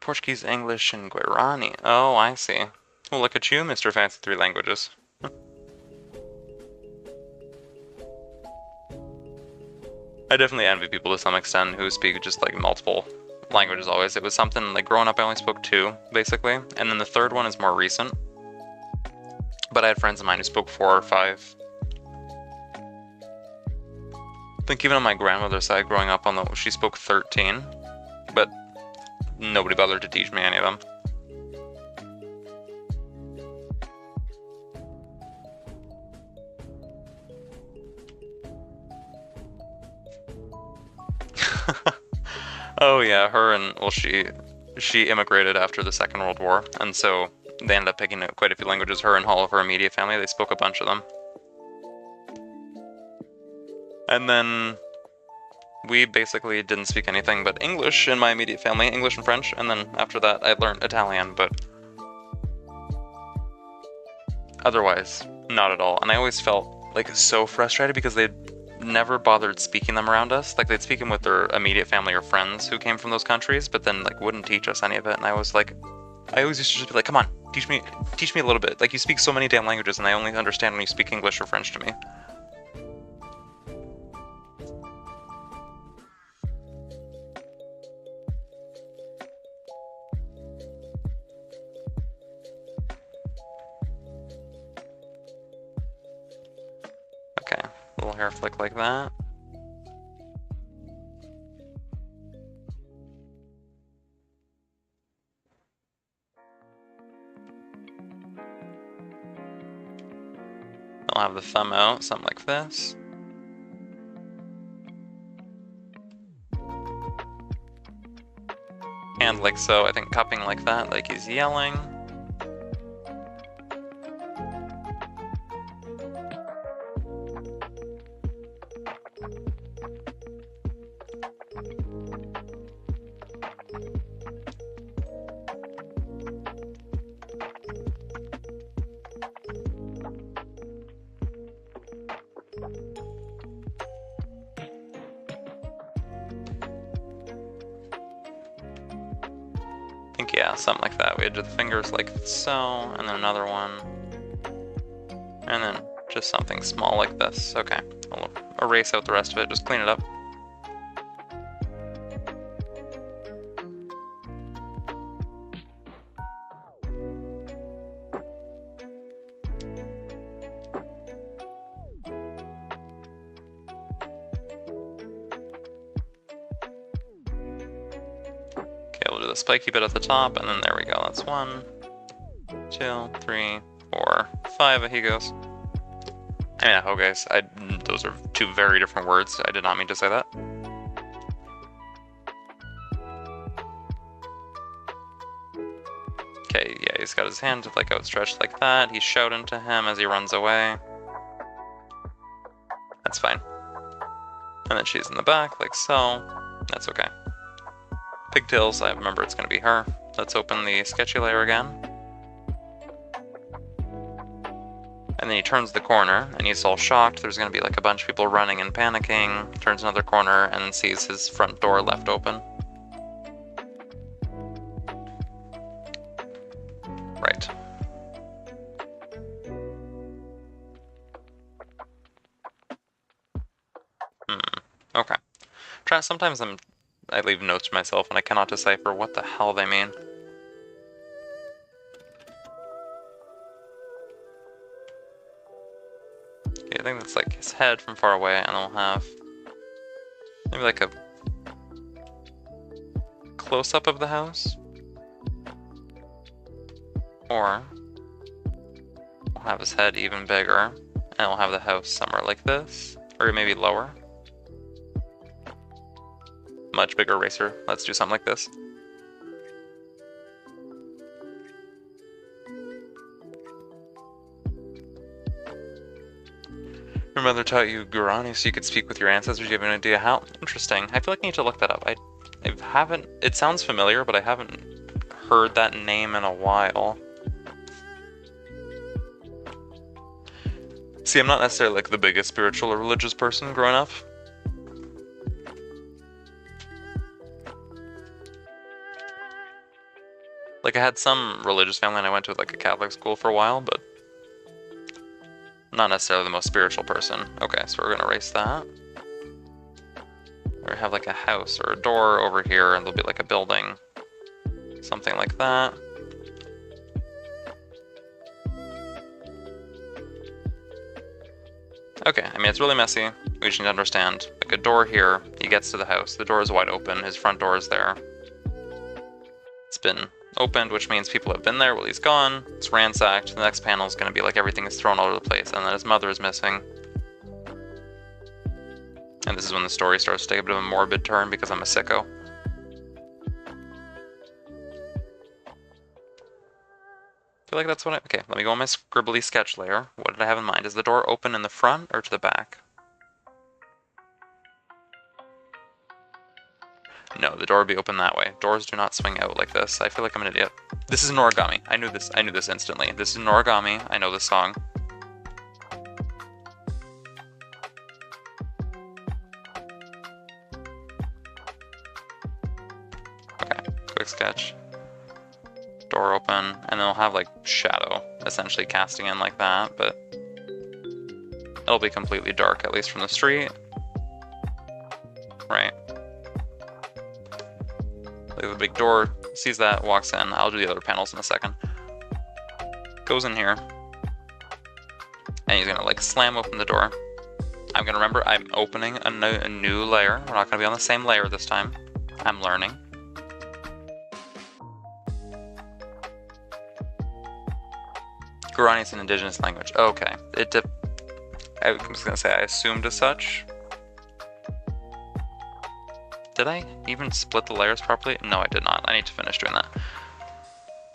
Portuguese, English, and Guarani. Oh, I see. Well, look at you, Mr. Fancy 3 Languages. I definitely envy people to some extent who speak just like multiple languages always. It was something like growing up I only spoke 2, basically, and then the 3rd one is more recent. But I had friends of mine who spoke 4 or 5. I think even on my grandmother's side, growing up on she spoke 13, but nobody bothered to teach me any of them. Oh yeah, well, she immigrated after the Second World War, and so they ended up picking up quite a few languages. Her and all of her immediate family, they spoke a bunch of them. And then we basically didn't speak anything but English in my immediate family, English and French, and then after that I learned Italian, but otherwise, not at all. And I always felt like so frustrated because they'd never bothered speaking them around us. Like they'd speak them with their immediate family or friends who came from those countries, but then like wouldn't teach us any of it. And I was like, I always used to just be like, come on, teach me a little bit. Like you speak so many damn languages and I only understand when you speak English or French to me. Okay, little hair flick like that. I'll have the thumb out, something like this. And like so, I think cupping like that, like he's yelling. I think, yeah, something like that. We had the fingers like so, and then another one. And then just something small like this. Okay, I'll erase out the rest of it, just clean it up. We'll do the spiky bit at the top, and then there we go. That's 1, 2, 3, 4, 5 ahigos. I mean, ahogues. Those are 2 very different words. I did not mean to say that. Okay, yeah, he's got his hand like outstretched like that. He's shouting to him as he runs away. That's fine. And then she's in the back like so. That's okay. Pigtails, I remember it's going to be her. Let's open the sketchy layer again. And then he turns the corner, and he's all shocked. There's going to be like a bunch of people running and panicking. Turns another corner, and sees his front door left open. Right. Okay. Sometimes I leave notes to myself and I cannot decipher what the hell they mean. Okay, I think that's like his head from far away, and we'll have maybe like a close-up of the house. Or we'll have his head even bigger, and we'll have the house somewhere like this, or maybe lower. Much bigger eraser. Let's do something like this. Your mother taught you Guarani so you could speak with your ancestors. Do you have any idea how? Interesting. I feel like I need to look that up. I haven't. It sounds familiar, but I haven't heard that name in a while. See, I'm not necessarily like the biggest spiritual or religious person growing up. Like, I had some religious family and I went to like a Catholic school for a while, but not necessarily the most spiritual person. Okay, so we're gonna erase that. Or have like a house or a door over here, and there'll be like a building. Something like that. Okay, I mean, it's really messy. We just need to understand. Like a door here, he gets to the house. The door is wide open. His front door is there. It's been opened, which means people have been there while he's gone. It's ransacked. The next panel is going to be like everything is thrown all over the place, and then his mother is missing. And this is when the story starts to take a bit of a morbid turn because I'm a sicko. I feel like that's what okay, let me go on my scribbly sketch layer. What did I have in mind? Is the door open in the front or to the back? No, the door would be open that way. Doors do not swing out like this. I feel like I'm an idiot. This is an origami. I knew this instantly. This is an origami. I know this song. Okay, quick sketch. Door open, and then we'll have like shadow essentially casting in like that, but it'll be completely dark, at least from the street. Right. The big door, sees that, walks in. I'll do the other panels in a second. Goes in here. And he's gonna like slam open the door. I'm gonna remember I'm opening a new layer. We're not gonna be on the same layer this time. I'm learning. Guarani is an indigenous language. Okay. I was gonna say I assumed as such. Did I even split the layers properly? No, I did not. I need to finish doing that.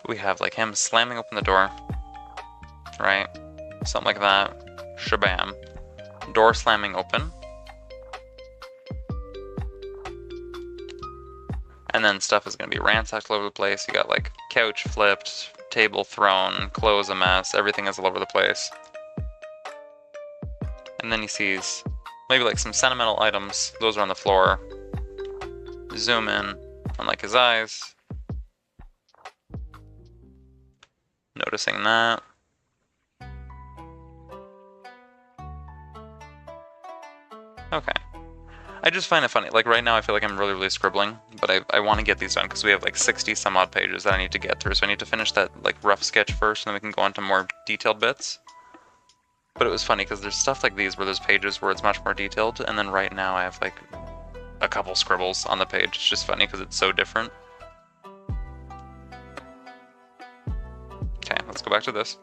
We have like him slamming open the door. Right? Something like that. Shabam. Door slamming open. And then stuff is going to be ransacked all over the place. You got like couch flipped, table thrown, clothes a mess, everything is all over the place. And then he sees maybe like some sentimental items. Those are on the floor. Zoom in on like his eyes. Noticing that. Okay. I just find it funny. Like right now I feel like I'm really scribbling, but I want to get these done because we have like 60 some odd pages that I need to get through. So I need to finish that like rough sketch first and then we can go on to more detailed bits. But it was funny because there's stuff like these where there's pages where it's much more detailed, and then right now I have like a couple scribbles on the page. It's just funny because it's so different. Okay, let's go back to this.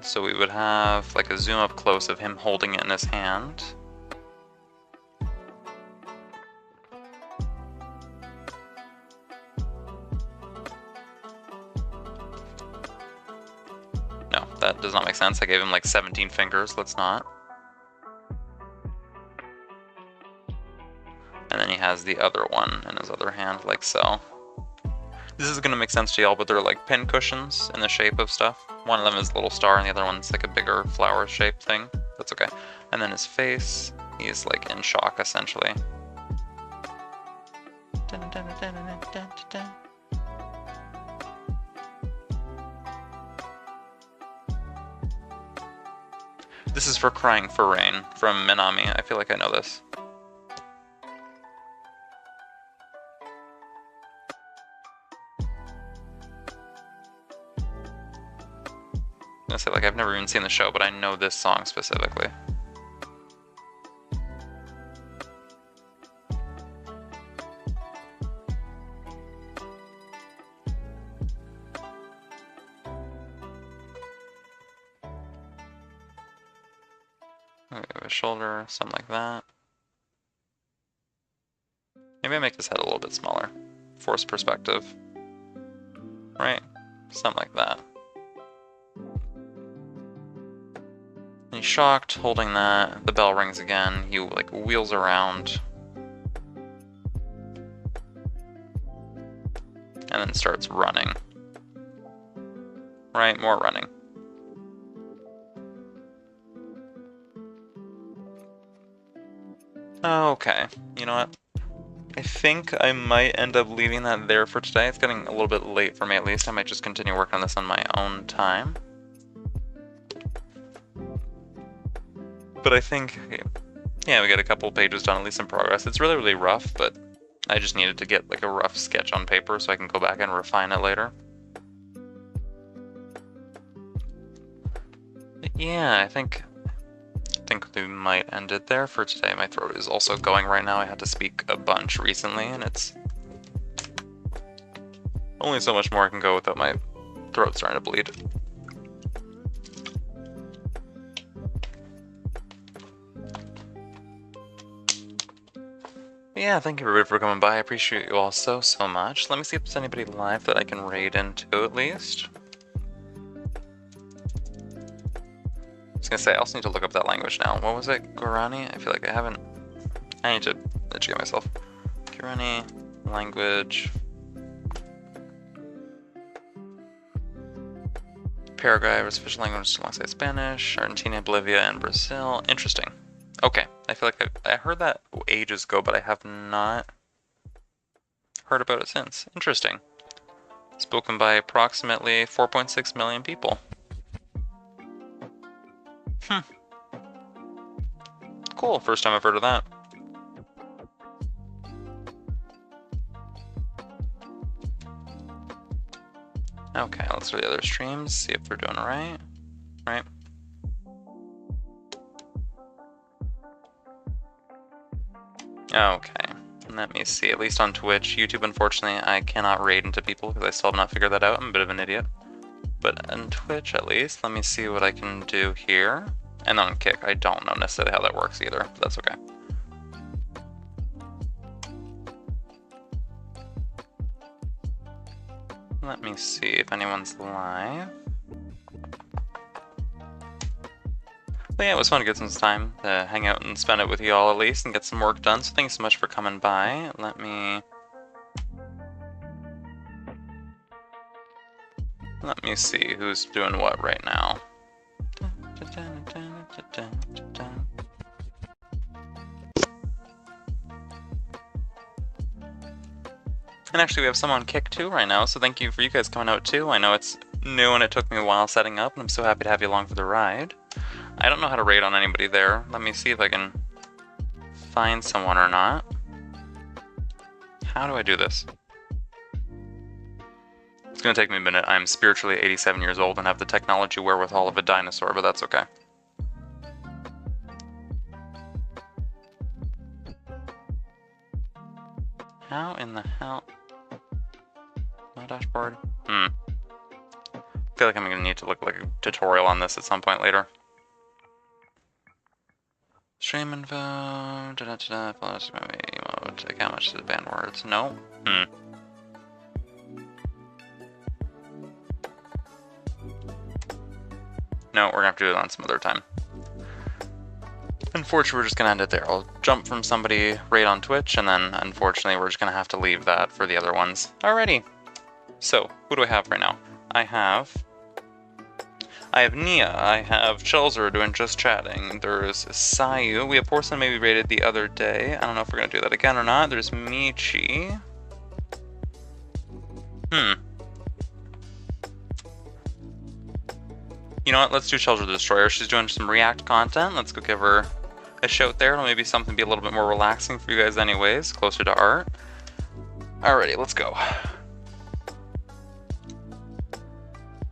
So we would have like a zoom up close of him holding it in his hand. No, that does not make sense. I gave him like 17 fingers. Let's not. And then he has the other one in his other hand, like so. This is gonna make sense to y'all, but they're like pin cushions in the shape of stuff. One of them is a little star, and the other one's like a bigger flower shaped thing. That's okay. And then his face, he's like in shock essentially. This is for Crying for Rain from Minami. I feel like I know this. I say, like, I've never even seen the show, but I know this song specifically. We have a shoulder, something like that. Maybe I make this head a little bit smaller. Force perspective. Right? Something like that. He's shocked, holding that. The bell rings again. He like wheels around. And then starts running. Right, more running. Okay, you know what? I think I might end up leaving that there for today. It's getting a little bit late for me at least. I might just continue working on this on my own time. But I think, yeah, we got a couple pages done, at least in progress. It's really rough, but I just needed to get like a rough sketch on paper so I can go back and refine it later. Yeah, I think we might end it there for today. My throat is also going right now. I had to speak a bunch recently, and it's only so much more I can go without my throat starting to bleed. Yeah, thank you everybody for coming by. I appreciate you all so much. Let me see if there's anybody live that I can raid into at least. I was gonna say, I also need to look up that language now. What was it? Guarani? I feel like I haven't. I need to educate myself. Guarani language. Paraguay was official language alongside Spanish, Argentina, Bolivia, and Brazil. Interesting. Okay, I feel like I heard that ages ago, but I have not heard about it since. Interesting. Spoken by approximately 4.6 million people. Cool, first time I've heard of that. Okay, let's go to the other streams, see if they're doing right. Right. Okay, let me see. At least on Twitch. YouTube, unfortunately, I cannot raid into people because I still have not figured that out. I'm a bit of an idiot. But on Twitch, at least, let me see what I can do here. And on Kick, I don't know necessarily how that works either, but that's okay. Let me see if anyone's live. But yeah, it was fun to get some time to hang out and spend it with you all at least and get some work done. So thanks so much for coming by. Let me see who's doing what right now. And actually we have some on Kick too right now, so thank you for you guys coming out too. I know it's new and it took me a while setting up, and I'm so happy to have you along for the ride. I don't know how to raid on anybody there. Let me see if I can find someone or not. How do I do this? It's gonna take me a minute. I'm spiritually 87 years old and have the technology wherewithal of a dinosaur, but that's okay. How in the hell? My dashboard? I feel like I'm gonna need to look like a tutorial on this at some point later. Stream info, follow emote, take how much to the ban words? No? No, we're gonna have to do it on some other time. Unfortunately, we're just gonna end it there. I'll jump from somebody right on Twitch, and then unfortunately, we're just gonna have to leave that for the other ones. Alrighty. So, who do I have right now? I have Nia, I have Chelzer doing Just Chatting, there's Sayu, we have Porcelain maybe rated the other day, I don't know if we're gonna do that again or not, there's Michi. You know what, let's do Chelzer the Destroyer, she's doing some React content, let's go give her a shout there, it'll maybe something be a little bit more relaxing for you guys anyways, closer to art. Alrighty, let's go.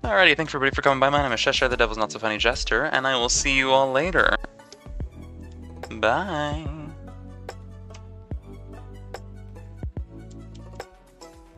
Alrighty, thanks everybody for coming by. My name is Sheshire, the Devil's Not So Funny Jester, and I will see you all later. Bye.